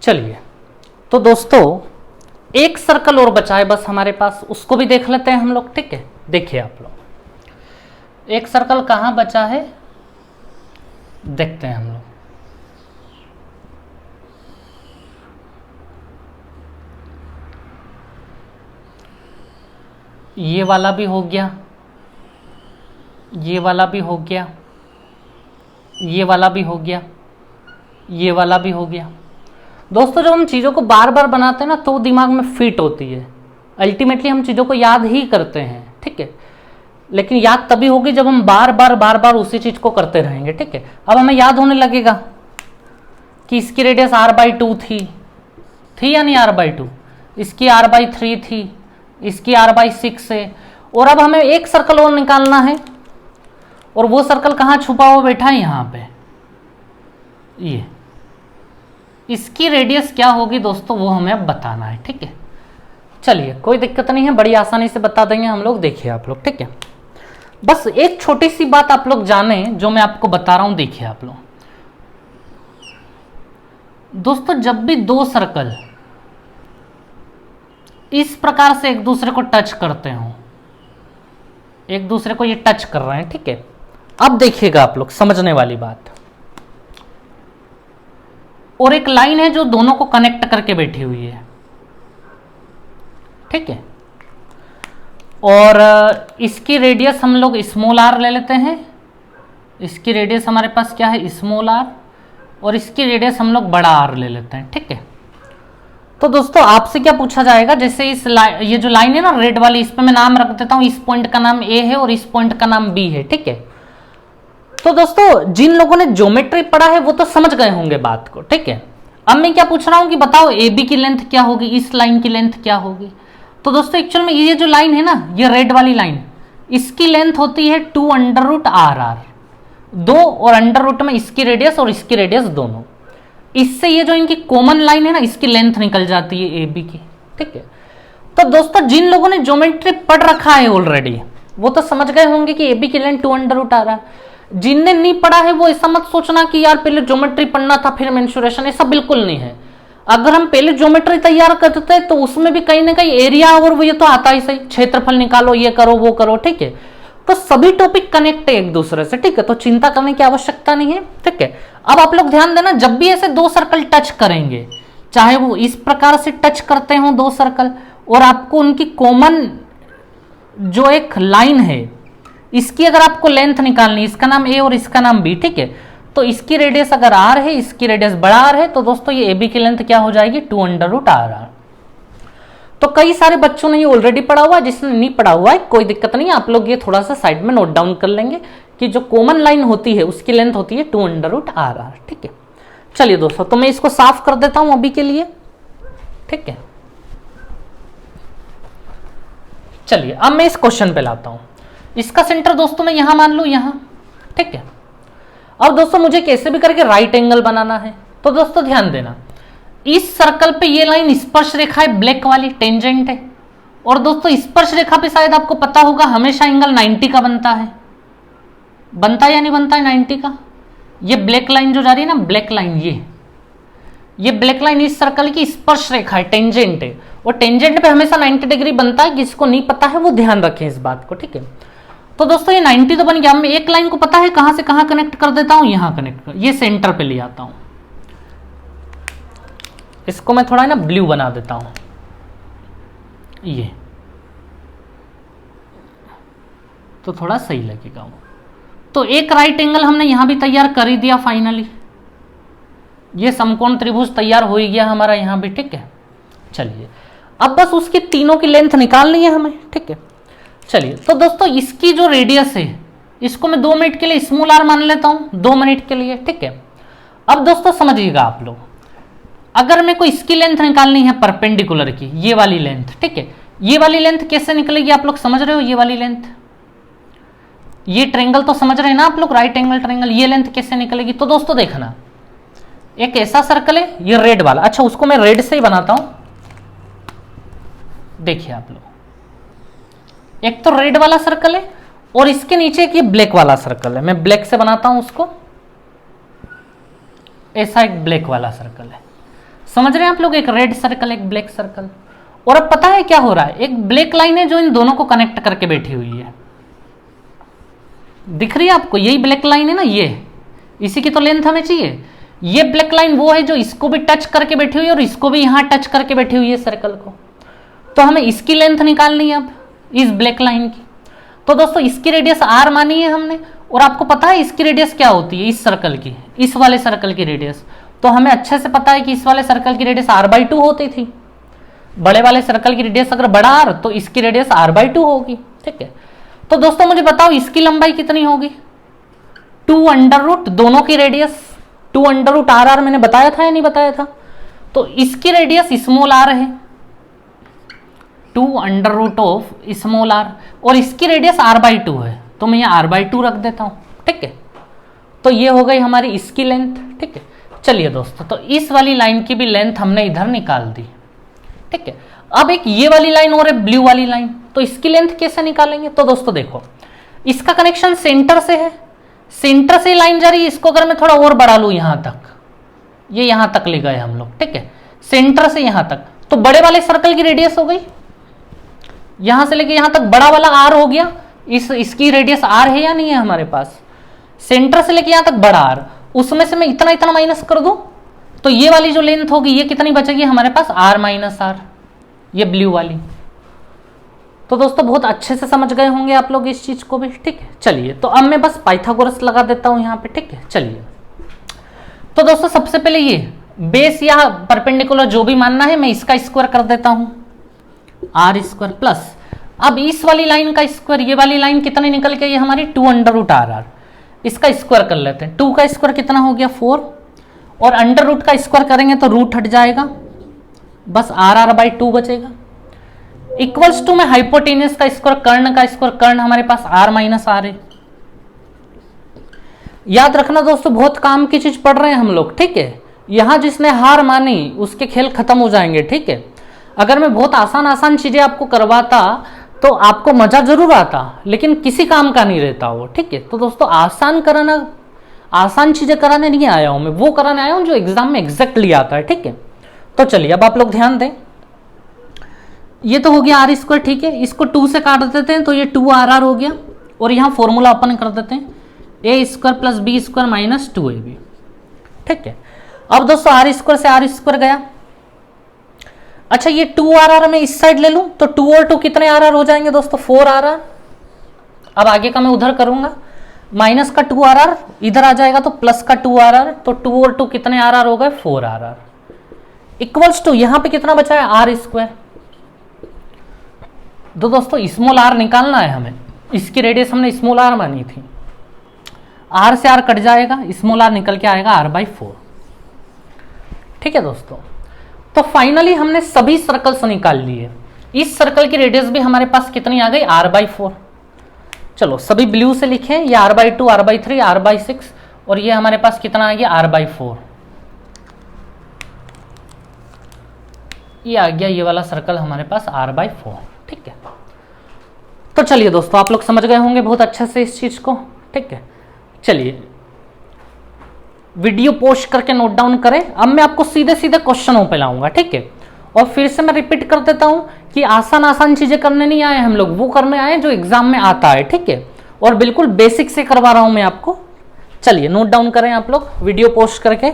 चलिए, तो दोस्तों एक सर्कल और बचा है बस हमारे पास, उसको भी देख लेते हैं हम लोग। ठीक है, देखिए आप लोग, एक सर्कल कहाँ बचा है देखते हैं हम लोग। ये वाला भी हो गया, ये वाला भी हो गया, ये वाला भी हो गया, ये वाला भी हो गया। दोस्तों जब हम चीज़ों को बार बार बनाते हैं ना तो दिमाग में फिट होती है, अल्टीमेटली हम चीज़ों को याद ही करते हैं। ठीक है, लेकिन याद तभी होगी जब हम बार बार उसी चीज़ को करते रहेंगे। ठीक है, अब हमें याद होने लगेगा कि इसकी रेडियस r/2 थी या नहीं r/2, इसकी r/3 थी, इसकी r/6 है। और अब हमें एक सर्कल और निकालना है, और वो सर्कल कहाँ छुपा हुआ बैठा है, यहाँ पे। ये इसकी रेडियस क्या होगी दोस्तों, वो हमें अब बताना है। ठीक है, चलिए कोई दिक्कत नहीं है, बड़ी आसानी से बता देंगे हम लोग। देखिए आप लोग, ठीक है, बस एक छोटी सी बात आप लोग जाने जो मैं आपको बता रहा हूं। देखिए आप लोग दोस्तों, जब भी दो सर्कल इस प्रकार से एक दूसरे को टच करते हो, एक दूसरे को ये टच कर रहे हैं। ठीक है, अब देखिएगा आप लोग, समझने वाली बात। और एक लाइन है जो दोनों को कनेक्ट करके बैठी हुई है। ठीक है, और इसकी रेडियस हम लोग स्मॉल r ले लेते हैं। इसकी रेडियस हमारे पास क्या है, स्मॉल r, और इसकी रेडियस हम लोग बड़ा r ले लेते हैं। ठीक है, तो दोस्तों आपसे क्या पूछा जाएगा, जैसे ये जो लाइन है ना रेड वाली, इस पे मैं नाम रख देता हूं, इस पॉइंट का नाम a है और इस पॉइंट का नाम b है। ठीक है, तो दोस्तों जिन लोगों ने ज्योमेट्री पढ़ा है वो तो समझ गए होंगे बात को। ठीक है, अब मैं क्या पूछ रहा हूं कि बताओ ए बी की लेंथ क्या होगी, इस लाइन की लेंथ क्या होगी। तो दोस्तों एक्चुअल में ये जो लाइन है ना, ये रेड वाली लाइन, इसकी लेंथ होती है 2√r। 2 और अंडर रूट में इसकी रेडियस और इसकी रेडियस दोनों, इससे ये जो इनकी कॉमन लाइन है ना, इसकी लेंथ निकल जाती है ए बी की। ठीक है, तो दोस्तों जिन लोगों ने ज्योमेट्री पढ़ रखा है ऑलरेडी वो तो समझ गए होंगे कि ए बी की लेंथ 2√r। जिनने नहीं पढ़ा है वो ऐसा मत सोचना कि यार पहले ज्योमेट्री पढ़ना था फिर मेंसुरेशन, ऐसा बिल्कुल नहीं है। अगर हम पहले ज्योमेट्री तैयार करते तो उसमें भी कहीं ना कहीं एरिया और वो ये तो आता ही सही, क्षेत्रफल निकालो, ये करो वो करो। ठीक है, तो सभी टॉपिक कनेक्ट है एक दूसरे से। ठीक है, तो चिंता करने की आवश्यकता नहीं है। ठीक है, अब आप लोग ध्यान देना, जब भी ऐसे दो सर्कल टच करेंगे, चाहे वो इस प्रकार से टच करते हो दो सर्कल, और आपको उनकी कॉमन जो एक लाइन है इसकी अगर आपको लेंथ निकालनी, इसका नाम ए और इसका नाम बी। ठीक है, तो इसकी रेडियस अगर r है, इसकी रेडियस बड़ा r है, तो दोस्तों ये ए बी की लेंथ क्या हो जाएगी, 2√r। तो कई सारे बच्चों ने ये ऑलरेडी पढ़ा हुआ है, जिसने नहीं पढ़ा हुआ है कोई दिक्कत नहीं, आप लोग ये थोड़ा सा साइड में नोट डाउन कर लेंगे कि जो कॉमन लाइन होती है उसकी लेंथ होती है 2√r। ठीक है, चलिए दोस्तों, तो मैं इसको साफ कर देता हूं अभी के लिए। ठीक है, चलिए अब मैं इस क्वेश्चन पे लाता हूं। इसका सेंटर दोस्तों मैं यहां मान लू, यहां। ठीक है, अब दोस्तों मुझे कैसे भी करके राइट एंगल बनाना है। तो दोस्तों ध्यान देना, इस सर्कल पे ये लाइन स्पर्श रेखा है, ब्लैक वाली टेंजेंट है। और दोस्तों स्पर्श रेखा पे शायद आपको पता होगा हमेशा एंगल 90 का बनता है। बनता है या नहीं बनता है 90 का। ये ब्लैक लाइन जो जा रही है ना, ब्लैक लाइन, ये ब्लैक लाइन इस सर्कल की स्पर्श रेखा है, टेंजेंट है, और टेंजेंट पे हमेशा 90 डिग्री बनता है। जिसको नहीं पता है वो ध्यान रखें इस बात को। ठीक है, तो दोस्तों ये 90 तो बन गया। मैं एक लाइन को पता है कहां से कहां कनेक्ट कर देता हूं, यहां कनेक्ट कर, ये सेंटर पे ले आता हूं। इसको मैं थोड़ा ना ब्लू बना देता हूं, ये तो थोड़ा सही लगेगा वो। तो एक राइट एंगल हमने यहां भी तैयार कर ही दिया फाइनली। ये समकोण त्रिभुज तैयार हो ही गया हमारा यहां भी। ठीक है, चलिए अब बस उसकी तीनों की लेंथ निकालनी है हमें। ठीक है, चलिए तो दोस्तों इसकी जो रेडियस है इसको मैं 2 मिनट के लिए स्मॉल r मान लेता हूं, 2 मिनट के लिए। ठीक है, अब दोस्तों समझिएगा आप लोग, अगर मेरे को इसकी लेंथ निकालनी है परपेंडिकुलर की, ये वाली लेंथ। ठीक है, ये वाली लेंथ कैसे निकलेगी आप लोग समझ रहे हो, ये वाली लेंथ, ये ट्रायंगल तो समझ रहे हैं ना आप लोग, राइट एंगल ट्रायंगल, ये लेंथ कैसे निकलेगी। तो दोस्तों देखना, एक ऐसा सर्कल है, ये रेड वाला, अच्छा उसको मैं रेड से ही बनाता हूं। देखिए आप लोग, एक तो रेड वाला सर्कल है और इसके नीचे एक ये ब्लैक वाला सर्कल है। मैं ब्लैक से बनाता हूं उसको, ऐसा एक ब्लैक वाला सर्कल है। समझ रहे हैं आप लोग, एक रेड सर्कल एक ब्लैक सर्कल। और अब पता है क्या हो रहा है, एक ब्लैक लाइन है जो इन दोनों को कनेक्ट करके बैठी हुई है, दिख रही है आपको, यही ब्लैक लाइन है ना, ये इसी की तो लेंथ हमें चाहिए। ये ब्लैक लाइन वो है जो इसको भी टच करके बैठी हुई है और इसको भी यहां टच करके बैठी हुई है सर्कल को। तो हमें इसकी लेंथ निकालनी है अब, इस ब्लैक लाइन की। तो दोस्तों इसकी रेडियस r मानी है हमने, और आपको पता है इसकी रेडियस क्या होती है, इस सर्कल की, इस वाले सर्कल की रेडियस। तो हमें अच्छे से पता है कि इस वाले सर्कल की रेडियस r/2 होती थी। बड़े वाले सर्कल की रेडियस अगर बड़ा r तो इसकी रेडियस r/2 होगी, ठीक है। तो दोस्तों मुझे बताओ इसकी लंबाई कितनी होगी, 2√, दोनों की रेडियस 2√r मैंने बताया था या नहीं बताया था। तो इसकी रेडियस स्मॉल r है, 2√r, और इसकी रेडियस r/2 है, तो मैं यहाँ r/2 रख देता हूं, ठीक है। तो ये हो गई हमारी इसकी लेंथ, ठीक है। चलिए दोस्तों, तो इस वाली लाइन की भी लेंथ हमने इधर निकाल दी, ठीक है। अब एक ये वाली लाइन और है ब्लू वाली लाइन, तो इसकी लेंथ कैसे निकालेंगे। तो दोस्तों देखो, इसका कनेक्शन सेंटर से है, सेंटर से लाइन जा रही है, इसको अगर मैं थोड़ा और बढ़ा लूं यहां तक, ये यहां तक ले गए हम लोग, ठीक है, सेंटर से यहां तक, तो बड़े वाले सर्कल की रेडियस हो गई, यहां से लेके यहां तक बड़ा वाला r हो गया। इसकी रेडियस r है या नहीं है हमारे पास, सेंटर से लेके यहां तक बड़ा r, उसमें से मैं इतना इतना माइनस कर दूं, तो ये वाली जो लेंथ होगी ये कितनी बचेगी हमारे पास, r-r, ये ब्लू वाली। तो दोस्तों बहुत अच्छे से समझ गए होंगे आप लोग इस चीज को भी, ठीक है। चलिए, तो अब मैं बस पाइथागोरस लगा देता हूं यहां पे, ठीक है। चलिए, तो दोस्तों सबसे पहले ये बेस या परपेंडिकुलर जो भी मानना है, मैं इसका स्क्वायर कर देता हूं, r² प्लस, अब इस वाली लाइन का स्क्वायर, ये वाली लाइन कितनी निकल के ये हमारी 2√r, इसका स्क्वायर कर लेते हैं। 2 का स्क्वायर कितना हो गया 4, और अंडर रूट का स्क्वायर करेंगे तो रूट हट जाएगा, बस r/2 बचेगा। इक्वल्स टू में हाइपोटेन्यूस का स्क्वायर, कर्ण का स्क्वायर, कर्ण हमारे पास r-r है। याद रखना दोस्तों, बहुत काम की चीज पढ़ रहे हैं हम लोग, ठीक है। यहां जिसने हार मानी उसके खेल खत्म हो जाएंगे, ठीक है। अगर मैं बहुत आसान आसान चीजें आपको करवाता तो आपको मजा जरूर आता, लेकिन किसी काम का नहीं रहता वो, ठीक है। तो दोस्तों आसान कराना, आसान चीजें कराने नहीं आया हूं मैं, वो कराने आया हूं जो एग्जाम में एग्जैक्टली आता है, ठीक है। तो चलिए अब आप लोग ध्यान दें, ये तो हो गया r², ठीक है। इसको 2 से काट देते हैं तो ये 2r हो गया, और यहां फॉर्मूला अपन कर देते हैं a² plus b² minus 2ab, ठीक है। अब दोस्तों r² से r² गया, अच्छा ये 2r मैं इस साइड ले लूं तो 2 और 2 कितने r हो जाएंगे दोस्तों, 4r। अब आगे का मैं उधर करूंगा, माइनस का 2r इधर आ जाएगा तो प्लस का 2r, तो 2 और 2 कितने r हो गए, 4r, इक्वल्स टू यहां पे कितना बचा है r²। तो दोस्तों स्मॉल r निकालना है हमें, इसकी रेडियस हमने स्मॉल r मानी थी, r से r कट जाएगा, स्मॉल r निकल के आएगा r/4, ठीक है दोस्तों। तो फाइनली हमने सभी सर्कल्स निकाल लिए, इस सर्कल की रेडियस भी हमारे पास कितनी आ गई, r/4। चलो सभी ब्लू से लिखें, ये r/2, r/3, r/6, और ये हमारे पास कितना आ गया, r/4। ये आ गया ये वाला सर्कल हमारे पास r/4, ठीक है। तो चलिए दोस्तों आप लोग समझ गए होंगे बहुत अच्छे से इस चीज को, ठीक है। चलिए वीडियो पोस्ट करके नोट डाउन करें। अब मैं आपको सीधे सीधे क्वेश्चनों पे लाऊंगा, ठीक है। और फिर से मैं रिपीट कर देता हूं कि आसान आसान चीजें करने नहीं आए हम लोग, वो करने आए जो एग्जाम में आता है, ठीक है। और बिल्कुल बेसिक से करवा रहा हूं मैं आपको। चलिए नोट डाउन करें आप लोग वीडियो पोस्ट करके।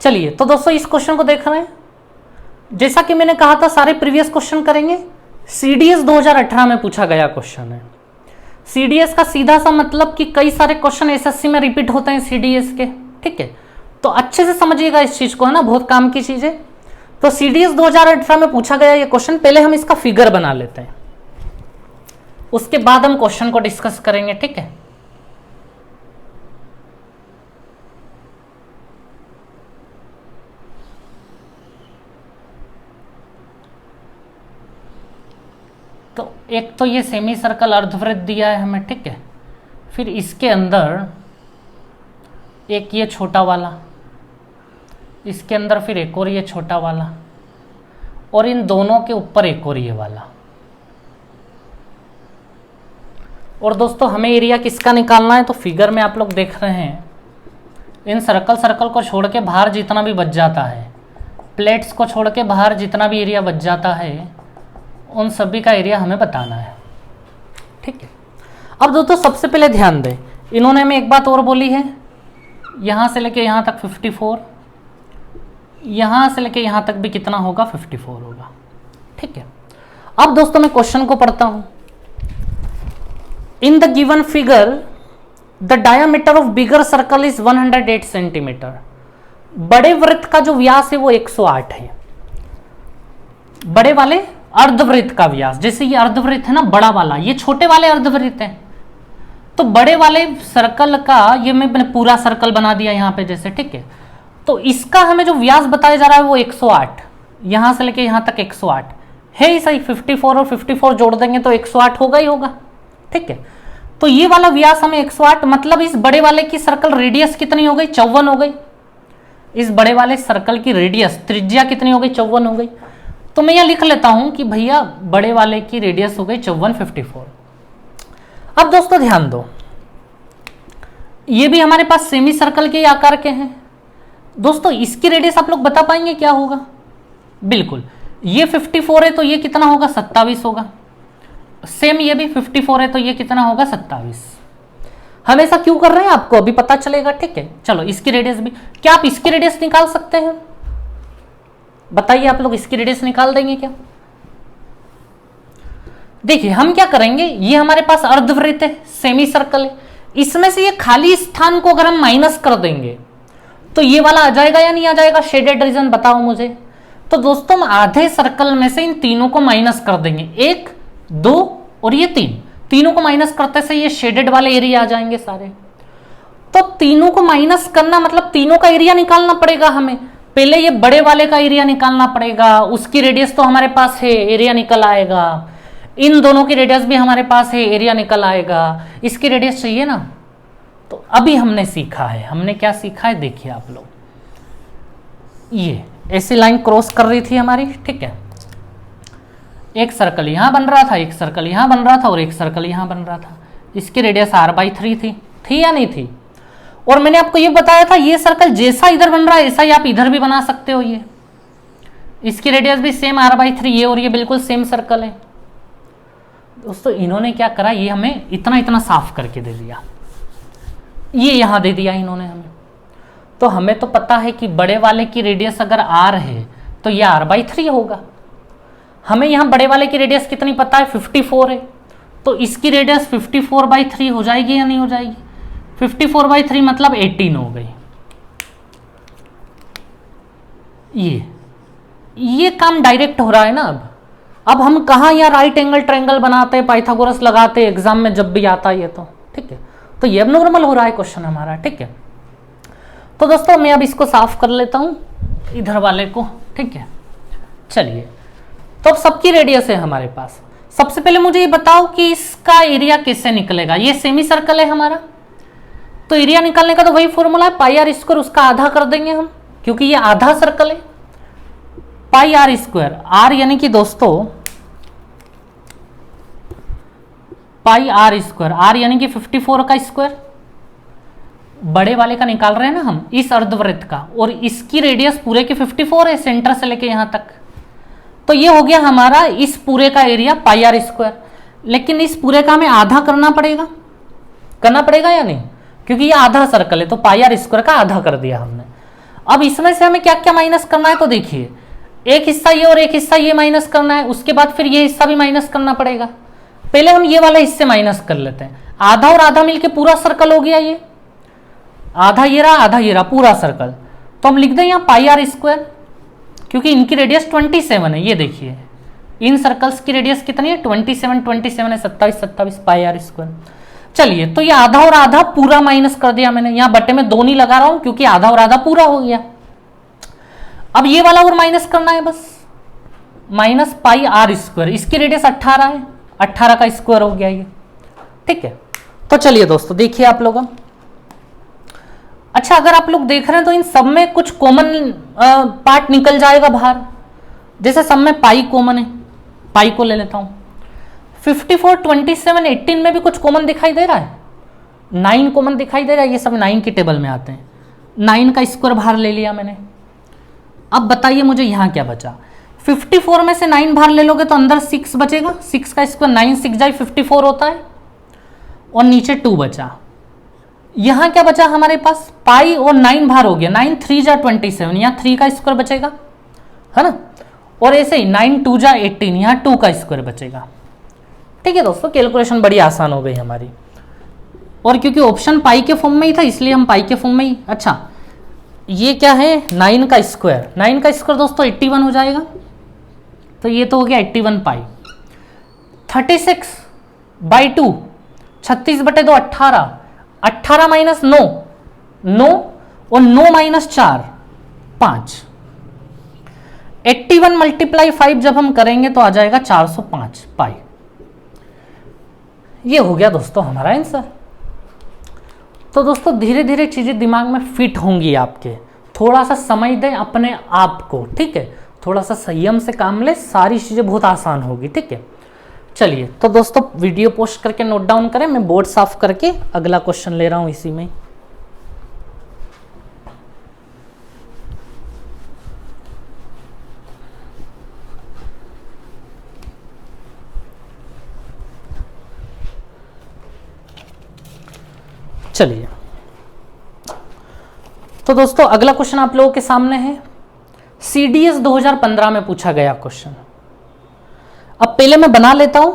चलिए तो दोस्तों इस क्वेश्चन को देख रहे हैं, जैसा कि मैंने कहा था सारे प्रीवियस क्वेश्चन करेंगे। सीडीएस 2018 में पूछा गया क्वेश्चन है। सीडीएस का सीधा सा मतलब कि कई सारे क्वेश्चन एसएससी में रिपीट होते हैं सीडीएस के, ठीक है। तो अच्छे से समझिएगा इस चीज को, है ना, बहुत काम की चीज है। तो सीडीएस 2018 में पूछा गया ये क्वेश्चन, पहले हम इसका फिगर बना लेते हैं, उसके बाद हम क्वेश्चन को डिस्कस करेंगे, ठीक है। तो एक तो ये सेमी सर्कल अर्धवृत्त दिया है हमें, ठीक है। फिर इसके अंदर एक ये छोटा वाला, इसके अंदर फिर एक और ये छोटा वाला, और इन दोनों के ऊपर एक और ये वाला। और दोस्तों हमें एरिया किसका निकालना है, तो फिगर में आप लोग देख रहे हैं इन सर्कल को छोड़ के बाहर जितना भी बच जाता है, प्लेट्स को छोड़ के बाहर जितना भी एरिया बच जाता है, उन सभी का एरिया हमें बताना है, ठीक है। अब दोस्तों सबसे पहले ध्यान दें, इन्होंने हमें एक बात और बोली है, यहाँ से लेके यहाँ तक 54, यहाँ से लेके यहाँ तक भी कितना होगा, 54 होगा, ठीक है। अब दोस्तों मैं क्वेश्चन को पढ़ता हूँ। In the given figure the diameter of bigger circle is 108 centimetre. बड़े वृत्त का जो व्यास है वो 108 है। बड़े वाले अर्धवृत्त का व्यास, जैसे ये अर्धवृत्त है ना बड़ा वाला, ये छोटे वाले अर्धवृत्त है, तो बड़े वाले सर्कल का ये मैंने पूरा सर्कल बना दिया यहाँ पे जैसे, ठीक है। तो इसका हमें जो व्यास बताया जा रहा है वो 108, यहाँ से लेके यहाँ तक 108 है ही सही। 54 और 54 जोड़ देंगे तो 108 होगा ही होगा, ठीक है। तो ये वाला व्यास हमें 108, मतलब इस बड़े वाले की सर्कल रेडियस कितनी हो गई, 54 हो गई। इस बड़े वाले सर्कल की रेडियस त्रिज्या कितनी हो गई, 54 हो गई। तो मैं यह लिख लेता हूं कि भैया बड़े वाले की रेडियस हो गई 54, 54। अब दोस्तों ध्यान दो, ये भी हमारे पास सेमी सर्कल के आकार के हैं। दोस्तों इसकी रेडियस आप लोग बता पाएंगे क्या होगा? बिल्कुल, ये 54 है तो ये कितना होगा, 27 होगा। सेम ये भी 54 है तो ये कितना होगा, 27। हम ऐसा क्यों कर रहे हैं आपको अभी पता चलेगा, ठीक है। चलो इसकी रेडियस भी, क्या आप इसकी रेडियस निकाल सकते हैं? बताइए आप लोग इसकी रेडियस निकाल देंगे क्या? देखिए हम क्या करेंगे, ये हमारे पास अर्धवृत्त है, सेमी सर्कल है, इसमें से ये खाली स्थान को अगर हम माइनस कर देंगे तो ये वाला आ जाएगा या नहीं आ जाएगा? शेडेड रीजन बताओ मुझे। तो दोस्तों हम आधे सर्कल में से इन तीनों को माइनस कर देंगे, 1, 2 और ये 3, तीनों को माइनस करते से ये शेडेड वाले एरिया आ जाएंगे सारे। तो तीनों को माइनस करना मतलब तीनों का एरिया निकालना पड़ेगा हमें। पहले ये बड़े वाले का एरिया निकालना पड़ेगा, उसकी रेडियस तो हमारे पास है, एरिया निकल आएगा। इन दोनों की रेडियस भी हमारे पास है, एरिया निकल आएगा। इसकी रेडियस चाहिए ना, तो अभी हमने सीखा है, हमने क्या सीखा है देखिए आप लोग, ये ऐसी लाइन क्रॉस कर रही थी हमारी, ठीक है। एक सर्कल यहां बन रहा था, एक सर्कल यहां बन रहा था और एक सर्कल यहां बन रहा था। इसकी रेडियस r/3 थी या नहीं थी? और मैंने आपको ये बताया था ये सर्कल जैसा इधर बन रहा है ऐसा ही आप इधर भी बना सकते हो। ये इसकी रेडियस भी सेम r/3, ये और ये बिल्कुल सेम सर्कल है। दोस्तों इन्होंने क्या करा, ये हमें इतना इतना साफ करके दे दिया, ये यहां दे दिया इन्होंने हमें। तो हमें तो पता है कि बड़े वाले की रेडियस अगर r है तो ये r/3 होगा। हमें यहां बड़े वाले की रेडियस कितनी पता है, 54 है, तो इसकी रेडियस 54/3 हो जाएगी या नहीं हो जाएगी? 54/3 मतलब 18 हो गई। ये काम डायरेक्ट हो रहा है ना। अब हम कहाँ यहाँ राइट एंगल ट्रायंगल बनाते हैं, पाइथागोरस लगाते हैं एग्जाम में जब भी आता है ये, तो ठीक है। तो ये अब नॉर्मल हो रहा है क्वेश्चन हमारा, ठीक है। तो दोस्तों मैं अब इसको साफ कर लेता हूं इधर वाले को, ठीक है। चलिए, तो अब सबकी रेडियस है हमारे पास। सबसे पहले मुझे ये बताओ कि इसका एरिया कैसे निकलेगा। ये सेमी सर्कल है हमारा, तो एरिया निकालने का तो वही फॉर्मूला है, πr², उसका आधा कर देंगे हम क्योंकि ये आधा सर्कल है। πr², r यानी कि दोस्तों πr², r यानी कि 54 का स्क्वायर, बड़े वाले का निकाल रहे हैं ना हम, इस अर्धवृत्त का, और इसकी रेडियस पूरे की 54 है सेंटर से लेके यहां तक। तो ये हो गया हमारा इस पूरे का एरिया πr²। लेकिन इस पूरे का हमें आधा करना पड़ेगा या नहीं? क्योंकि ये आधा सर्कल है तो πr² का आधा कर दिया हमने। अब इसमें से हमें क्या क्या माइनस करना है, तो देखिए एक हिस्सा ये और एक हिस्सा ये माइनस करना है, उसके बाद फिर ये हिस्सा भी माइनस करना पड़ेगा। पहले हम ये वाले हिस्से माइनस कर लेते हैं, आधा और आधा मिलके पूरा सर्कल हो गया। ये आधा ये रहा, आधा ये रहा, पूरा सर्कल। तो हम लिख दें यहाँ πr², क्योंकि इनकी रेडियस 27 है। ये देखिए इन सर्कल्स की रेडियस कितनी है, 27 है, 27 πr²। चलिए, तो ये आधा और आधा पूरा माइनस कर दिया मैंने, यहाँ बटे में 2 नहीं लगा रहा हूं क्योंकि आधा और आधा पूरा हो गया। अब ये वाला और माइनस करना है बस, -πr²। इसकी रेडियस 18 है, 18 का स्क्वायर हो गया ये, ठीक है। तो चलिए दोस्तों देखिए आप लोग, अच्छा अगर आप लोग देख रहे हैं तो इन सब में कुछ कॉमन पार्ट निकल जाएगा बाहर। जैसे सब में पाई कॉमन है, पाई को ले लेता हूं। 54, 27, 18 में भी कुछ कॉमन दिखाई दे रहा है, 9 कॉमन दिखाई दे रहा है, ये सब 9 की टेबल में आते हैं। 9 का स्क्वायर बाहर ले लिया मैंने। अब बताइए मुझे यहां क्या बचा। 54 में से 9 बाहर ले लोगे तो अंदर 6 बचेगा, 6 का स्क्वायर 9 6 जाए 54 होता है, और नीचे 2 बचा। यहां क्या बचा हमारे पास, पाई और 9 बाहर हो गया, 9 3 जा 27, यहां 3 का स्क्वायर बचेगा, है ना। और ऐसे ही 9 2 जा 18, यहां 2 का स्क्वायर बचेगा। ठीक है दोस्तों, कैलकुलेशन बड़ी आसान हो गई हमारी। और क्योंकि ऑप्शन पाई के फॉर्म में ही था इसलिए हम पाई के फॉर्म में ही। अच्छा ये क्या है, 9 का स्क्वायर, 9 का स्क्वायर दोस्तों 81 हो जाएगा, तो ये तो हो गया 81 पाई। 36/2, 36/2 18, 18 माइनस 9 9, और 9 माइनस 4 5। 81 मल्टीप्लाई 5 जब हम करेंगे तो आ जाएगा 405 पाई। ये हो गया दोस्तों हमारा आंसर। तो दोस्तों धीरे धीरे चीजें दिमाग में फिट होंगी आपके, थोड़ा सा समय दें अपने आप को, ठीक है, थोड़ा सा संयम से काम ले, सारी चीजें बहुत आसान होगी, ठीक है। चलिए तो दोस्तों वीडियो पोस्ट करके नोट डाउन करें, मैं बोर्ड साफ करके अगला क्वेश्चन ले रहा हूं इसी में। चलिए तो दोस्तों अगला क्वेश्चन आप लोगों के सामने है, CDS 2015 में पूछा गया क्वेश्चन। अब पहले मैं बना लेता हूं,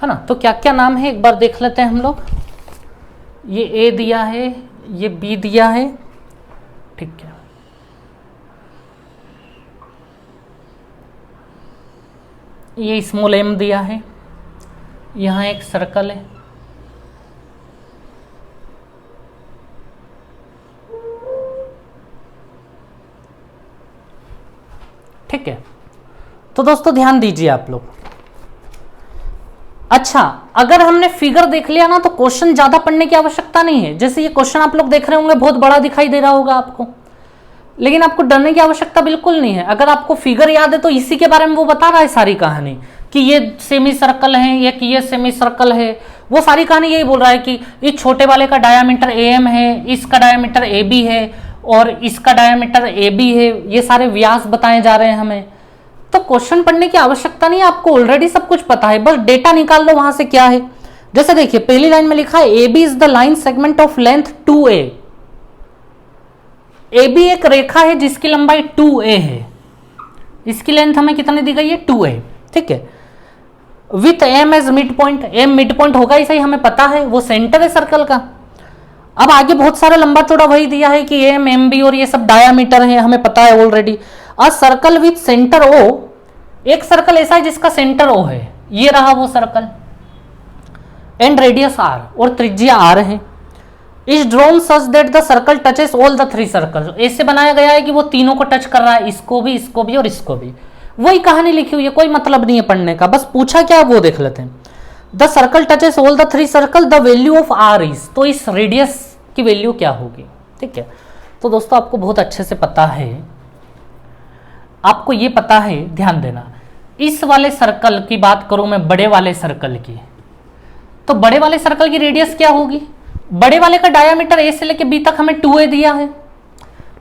है ना। तो क्या क्या नाम है एक बार देख लेते हैं हम लोग। ये A दिया है, ये B दिया है, ठीक है। ये स्मॉल m दिया है, यहां एक सर्कल है, ठीक है। तो दोस्तों ध्यान दीजिए आप लोग। अच्छा अगर हमने फिगर देख लिया ना तो क्वेश्चन ज्यादा पढ़ने की आवश्यकता नहीं है। जैसे ये क्वेश्चन आप लोग देख रहे होंगे बहुत बड़ा दिखाई दे रहा होगा आपको, लेकिन आपको डरने की आवश्यकता बिल्कुल नहीं है। अगर आपको फिगर याद है तो इसी के बारे में वो बता रहा है सारी कहानी, कि ये सेमी सर्कल है या कि ये सेमी सर्कल है, वो सारी कहानी यही बोल रहा है कि इस छोटे वाले का डायामीटर AM है, इसका डायामीटर AB है, और इसका डायामीटर AB है, ये सारे व्यास बताए जा रहे हैं हमें। तो क्वेश्चन पढ़ने की आवश्यकता नहीं है, आपको ऑलरेडी सब कुछ पता है, बस डेटा निकाल लो वहां से क्या है। जैसे देखिए पहली लाइन में लिखा है AB is the line segment of length 2A। AB एक रेखा है जिसकी लंबाई 2A है, इसकी लेंथ हमें कितनी दी गई है 2A, ठीक है। With M as mid point, M mid point होगा ही सही, हमें पता है वो सेंटर है सर्कल का। अब आगे बहुत सारा लंबा चौड़ा वही दिया है कि M MB और ये सब डायामीटर है, हमें पता है already. A circle with centre O, एक सर्कल ऐसा है जिसका सेंटर O है, ये रहा वो सर्कल, एंड रेडियस R, और त्रिज्या R है। इस drone such that the circle touches all the 3 circle, ऐसे बनाया गया है कि वो तीनों को टच कर रहा है, इसको भी और इसको भी। वही कहानी लिखी हुई है, कोई मतलब नहीं है पढ़ने का, बस पूछा क्या वो देख लेते हैं। The circle touches all the 3 circle, the value of R is, तो इस रेडियस की वैल्यू क्या होगी, ठीक है। तो दोस्तों आपको बहुत अच्छे से पता है, आपको ये पता है, ध्यान देना। इस वाले सर्कल की बात करूं मैं, बड़े वाले सर्कल की, तो बड़े वाले सर्कल की रेडियस क्या होगी। बड़े वाले का डायामीटर A से लेके B तक हमें 2A दिया है,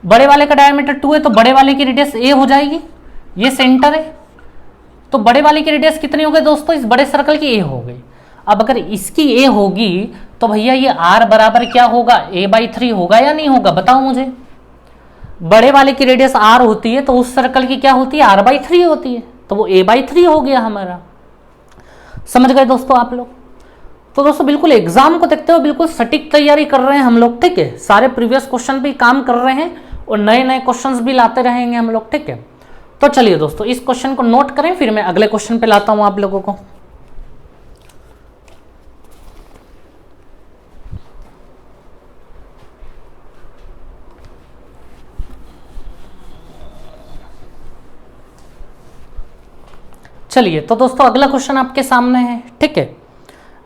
बड़े वाले का डायामीटर 2 है, तो बड़े वाले की रेडियस A हो जाएगी, ये सेंटर है, तो बड़े वाले की रेडियस कितनी हो गई दोस्तों, इस बड़े सर्कल की A हो गई। अब अगर इसकी A होगी तो भैया ये R बराबर क्या होगा, A/3 होगा या नहीं होगा, बताओ मुझे। बड़े वाले की रेडियस R होती है तो उस सर्कल की क्या होती है, R/3 होती है, तो वो A/3 हो गया हमारा। समझ गए दोस्तों आप लोग। तो दोस्तों बिल्कुल एग्जाम को देखते हुए बिल्कुल सटीक तैयारी कर रहे हैं हम लोग, ठीक है। सारे प्रीवियस क्वेश्चन भी काम कर रहे हैं और नए नए क्वेश्चंस भी लाते रहेंगे हम लोग, ठीक है। तो चलिए दोस्तों इस क्वेश्चन को नोट करें, फिर मैं अगले क्वेश्चन पे लाता हूं आप लोगों को। चलिए तो दोस्तों अगला क्वेश्चन आपके सामने है, ठीक है।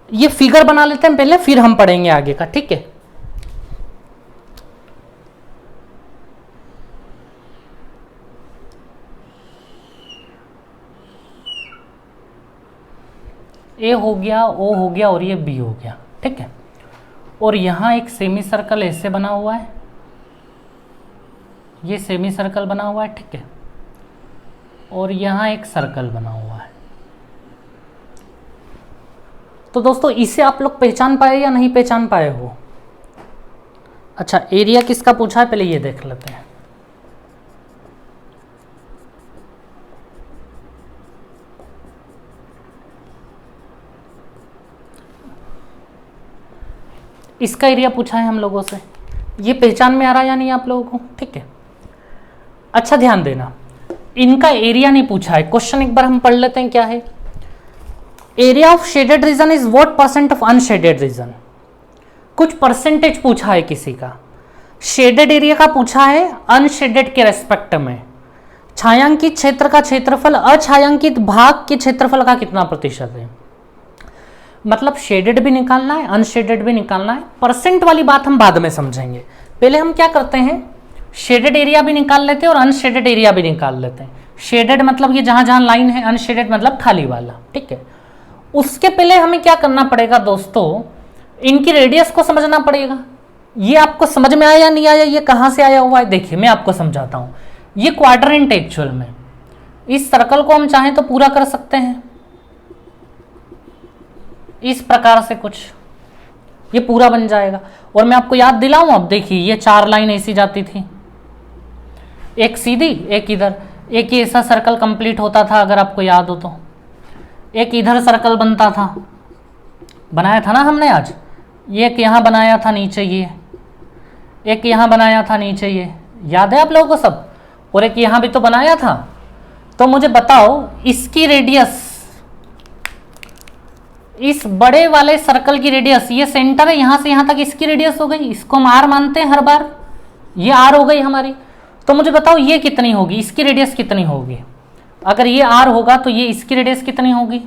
ये फिगर बना लेते हैं पहले, फिर हम पढ़ेंगे आगे का, ठीक है। ए हो गया, ओ हो गया और ये बी हो गया, ठीक है। और यहां एक सेमी सर्कल ऐसे बना हुआ है, ये सेमी सर्कल बना हुआ है, ठीक है। और यहां एक सर्कल बना हुआ है। तो दोस्तों इसे आप लोग पहचान पाए या नहीं पहचान पाए हो? अच्छा, एरिया किसका पूछा है पहले ये देख लेते हैं। इसका एरिया पूछा है हम लोगों से, ये पहचान में आ रहा है या नहीं आप लोगों को? ठीक है, अच्छा ध्यान देना, इनका एरिया नहीं पूछा है। क्वेश्चन एक बार हम पढ़ लेते हैं, क्या है? Area of shaded region is what percent of unshaded region. कुछ परसेंटेज पूछा है किसी का, शेडेड एरिया का पूछा है, अनशेडेड के रेस्पेक्ट में। छायांकित क्षेत्र का क्षेत्रफल अछायांकित भाग के क्षेत्रफल का कितना प्रतिशत है। मतलब शेडेड भी निकालना है, अनशेडेड भी निकालना है। परसेंट वाली बात हम बाद में समझेंगे, पहले हम क्या करते हैं, शेडेड एरिया भी निकाल लेते हैं और अनशेडेड एरिया भी निकाल लेते हैं। शेडेड मतलब ये जहां जहां लाइन है, अनशेडेड मतलब खाली वाला, ठीक है। उसके पहले हमें क्या करना पड़ेगा दोस्तों, इनकी रेडियस को समझना पड़ेगा। ये आपको समझ में आया या नहीं आया, ये कहां से आया हुआ है? देखिए मैं आपको समझाता हूं। ये क्वाड्रेंट एक्चुअल में, इस सर्कल को हम चाहें तो पूरा कर सकते हैं इस प्रकार से, कुछ ये पूरा बन जाएगा। और मैं आपको याद दिलाऊं, अब देखिए ये 4 लाइन ऐसी जाती थी, एक सीधी, एक इधर, एक ही ऐसा सर्कल कंप्लीट होता था अगर आपको याद हो तो। एक इधर सर्कल बनता था, बनाया था ना हमने आज, ये एक यहां बनाया था नीचे, ये एक यहां बनाया था नीचे, ये याद है आप लोगों को सब? और एक यहां भी तो बनाया था। तो मुझे बताओ इसकी रेडियस, इस बड़े वाले सर्कल की रेडियस, ये सेंटर है, यहां से यहां तक इसकी रेडियस हो गई, इसको हम आर मानते हैं हर बार, ये आर हो गई हमारी। तो मुझे बताओ ये कितनी होगी, इसकी रेडियस कितनी होगी? अगर ये आर होगा तो ये इसकी रेडियस कितनी होगी?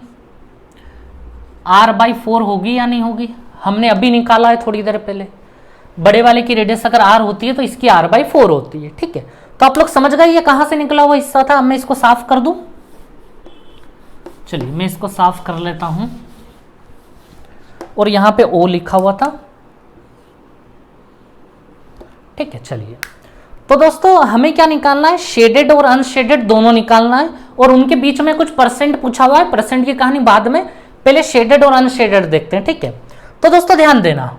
r/4 होगी या नहीं होगी? हमने अभी निकाला है थोड़ी देर पहले। बड़े वाले की रेडियस अगर r होती है तो इसकी r/4 होती है, ठीक है। तो आप लोग समझ गए ये कहां से निकला हुआ हिस्सा था। अब मैं इसको साफ कर दूं, चलिए मैं इसको साफ कर लेता हूं। और यहां पे O लिखा हुआ था, ठीक है। चलिए तो दोस्तों हमें क्या निकालना है, शेडेड और अनशेडेड दोनों निकालना है, और उनके बीच में कुछ परसेंट पूछा हुआ है। परसेंट की कहानी बाद में, पहले शेडेड और अनशेडेड देखते हैं, ठीक है। तो दोस्तों ध्यान देना,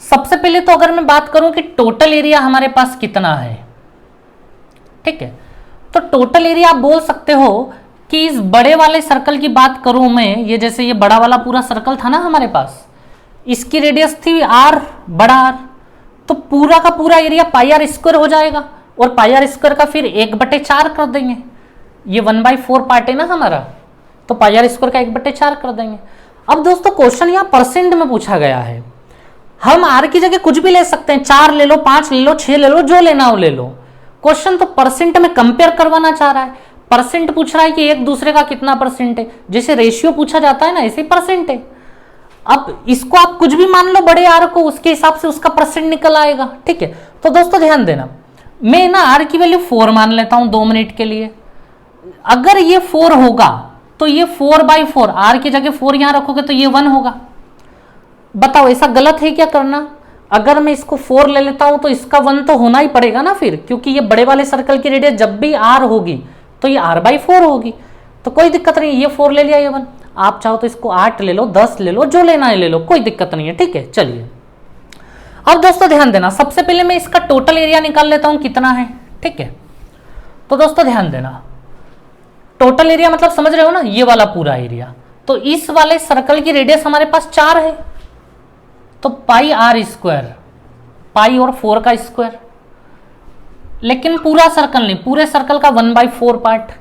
सबसे पहले तो अगर मैं बात करूं कि टोटल एरिया हमारे पास कितना है, ठीक है। तो टोटल एरिया आप बोल सकते हो कि इस बड़े वाले सर्कल की बात करूं मैं, ये जैसे ये बड़ा वाला पूरा सर्कल था ना हमारे पास, इसकी रेडियस थी r, बड़ा R, तो पूरा का पूरा एरिया πr² हो जाएगा। और πr² का फिर 1/4 कर देंगे, ये 1/4 पार्ट है ना हमारा, तो πr² का 1/4 कर देंगे। अब दोस्तों क्वेश्चन यहाँ परसेंट में पूछा गया है, हम r की जगह कुछ भी ले सकते हैं, 4 ले लो, 5 ले लो, 6 ले लो, जो लेना हो ले लो। क्वेश्चन तो परसेंट में कंपेयर करवाना चाह रहा है, परसेंट पूछ रहा है कि एक दूसरे का कितना परसेंट है, जैसे रेशियो पूछा जाता है ना, ऐसे ही परसेंट है। अब इसको आप कुछ भी मान लो बड़े आर को, उसके हिसाब से उसका परसेंट निकल आएगा, ठीक है। तो दोस्तों ध्यान देना, मैं ना आर की वैल्यू 4 मान लेता हूं 2 मिनट के लिए। अगर ये 4 होगा तो ये 4/4, आर की जगह 4 यहां रखोगे तो ये 1 होगा। बताओ ऐसा गलत है क्या करना? अगर मैं इसको 4 ले लेता हूं तो इसका 1 तो होना ही पड़ेगा ना फिर, क्योंकि ये बड़े वाले सर्कल की रेडियस जब भी r होगी तो ये r/4 होगी, तो कोई दिक्कत नहीं। ये 4 ले लिया, ये 1, आप चाहो तो इसको 8 ले लो, 10 ले लो, जो लेना है ले लो, कोई दिक्कत नहीं है, ठीक है। चलिए अब दोस्तों ध्यान देना, सबसे पहले मैं इसका टोटल एरिया निकाल लेता हूं कितना है, ठीक है। तो दोस्तों ध्यान देना, टोटल एरिया मतलब समझ रहे हो ना, ये वाला पूरा एरिया। तो इस वाले सर्कल की रेडियस हमारे पास 4 है, तो πr², पाई और 4 का स्क्वायर, लेकिन पूरा सर्कल नहीं, पूरे सर्कल का 1/4 पार्ट,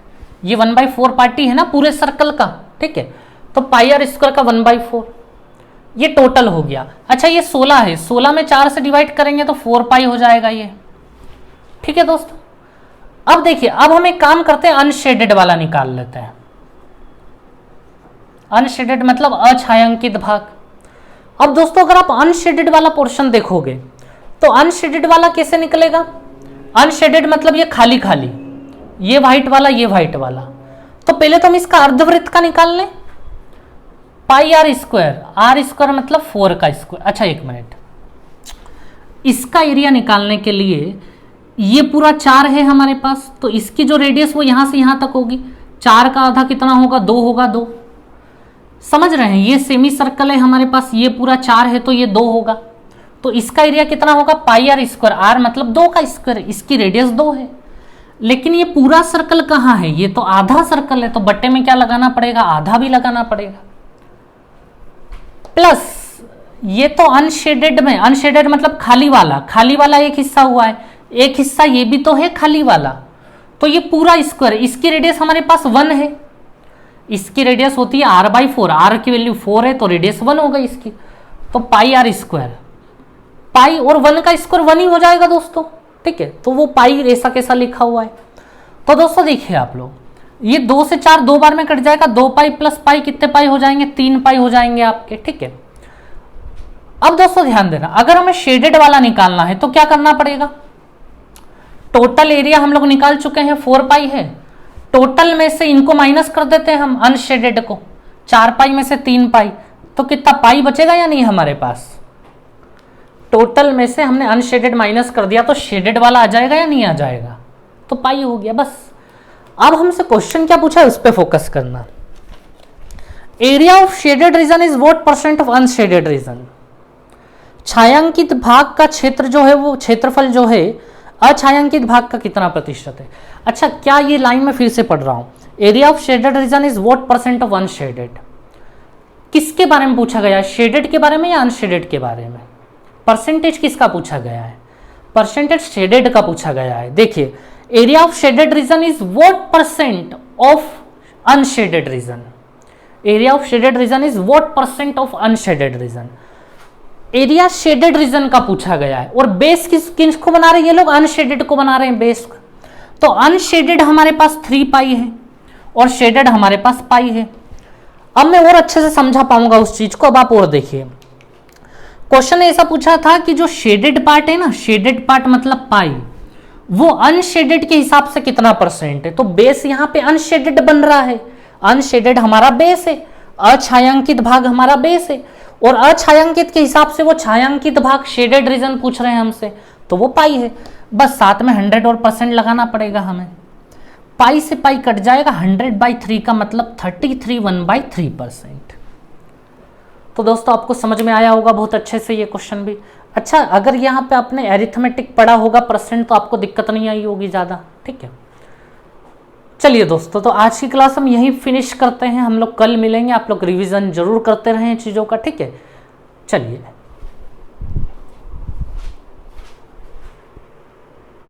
ये 1/4 पार्ट ही है ना पूरे सर्कल का, ठीक है। तो πr² का 1/4, ये टोटल हो गया। अच्छा ये 16 है, 16 में 4 से डिवाइड करेंगे तो 4π हो जाएगा ये, ठीक है दोस्तों। अब देखिए, अब हम एक काम करते हैं, अनशेडेड वाला निकाल लेते हैं, अनशेडेड मतलब अछायांकित भाग। अब दोस्तों अगर आप अनशेडेड वाला पोर्शन देखोगे तो अनशेडेड वाला कैसे निकलेगा? अनशेडेड मतलब ये खाली खाली, ये व्हाइट वाला, ये व्हाइट वाला। तो पहले तो हम इसका अर्धवृत्त का निकाल लें, पाई आर स्क्वायर मतलब 4 का स्क्वायर। अच्छा एक मिनट, इसका एरिया निकालने के लिए ये पूरा 4 है हमारे पास, तो इसकी जो रेडियस वो यहां से यहां तक होगी, 4 का आधा कितना होगा? 2 होगा, 2। समझ रहे हैं? ये सेमी सर्कल है हमारे पास, ये पूरा 4 है तो ये 2 होगा, तो इसका एरिया कितना होगा? पाई आर स्क्वायर, आर मतलब 2 का स्क्वायर, इसकी रेडियस 2 है। लेकिन ये पूरा सर्कल कहाँ है? ये तो आधा सर्कल है, तो बट्टे में क्या लगाना पड़ेगा? आधा भी लगाना पड़ेगा। प्लस ये तो अनशेडेड में, अनशेडेड मतलब खाली वाला एक हिस्सा हुआ है, एक हिस्सा ये भी तो है खाली वाला, तो ये पूरा स्क्वायर, इसकी रेडियस हमारे पास 1 है, इसकी रेडियस होती है r/4, r की वैल्यू 4 है तो रेडियस 1 हो गई इसकी, तो पाई आर स्क्वायर, पाई और 1 का स्क्वायर 1 ही हो जाएगा दोस्तों, ठीक है। तो वो पाई ऐसा कैसा लिखा हुआ है। तो दोस्तों देखिए आप लोग, ये 2 से 4 2 बार में कट जाएगा, 2 पाई प्लस पाई कितने पाई हो जाएंगे? 3 पाई हो जाएंगे आपके, ठीक है। अब दोस्तों ध्यान देना, अगर हमें शेडेड वाला निकालना है तो क्या करना पड़ेगा? टोटल एरिया हम लोग निकाल चुके हैं, 4 पाई है, टोटल में से इनको माइनस कर देते हैं हम अनशेडेड को, 4 पाई में से 3 पाई, तो कितना पाई बचेगा या नहीं हमारे पास? टोटल में से हमने अनशेडेड माइनस कर दिया तो शेडेड वाला आ जाएगा या नहीं आ जाएगा? तो पाई हो गया बस। अब हमसे क्वेश्चन क्या पूछा है उस पर फोकस करना। Area of shaded region is what percent of unshaded region? छायांकित भाग का क्षेत्र जो है, वो क्षेत्रफल जो है अछायांकित भाग का कितना प्रतिशत है? अच्छा क्या ये लाइन में फिर से पढ़ रहा हूं, area of shaded region is what percent of unshielded? किसके बारे में पूछा गया है? शेडेड के बारे में या अनशेडेड के बारे में? परसेंटेज किसका पूछा गया है? परसेंटेज शेडेड का पूछा गया है। देखिए area of shaded region is what percent of unshaded region, area of shaded region is what percent of unshaded region. Area shaded region का पूछा गया है, और बेस किसको बना रहे हैं ये लोग? अनशेडेड को बना रहे हैं बेस। तो अनशेडेड हमारे पास 3 पाई है और शेडेड हमारे पास पाई है। अब मैं और अच्छे से समझा पाऊंगा उस चीज को। अब आप और देखिए, क्वेश्चन ऐसा पूछा था कि जो शेडेड पार्ट है ना, शेडेड पार्ट मतलब पाई, वो अनशेडेड के हिसाब से कितना परसेंट है? तो बेस यहां पे अनशेडेड बन रहा है, अनशेडेड हमारा बेस है, अछायांकित भाग हमारा बेस है, और अछायांकित के हिसाब से वो छायांकित भाग शेडेड रीजन पूछ रहे हैं हमसे, तो वो पाई है। बस साथ में 100 और परसेंट लगाना पड़ेगा हमें। पाई से पाई कट जाएगा, 100/3 का मतलब 33 1/3%। तो दोस्तों आपको समझ में आया होगा बहुत अच्छे से ये क्वेश्चन भी। अच्छा अगर यहाँ पे आपने एरिथमेटिक पढ़ा होगा परसेंट तो आपको दिक्कत नहीं आई होगी ज़्यादा, ठीक है। चलिए दोस्तों, तो आज की क्लास हम यहीं फिनिश करते हैं, हम लोग कल मिलेंगे। आप लोग रिवीजन जरूर करते रहें चीज़ों का, ठीक है। चलिए।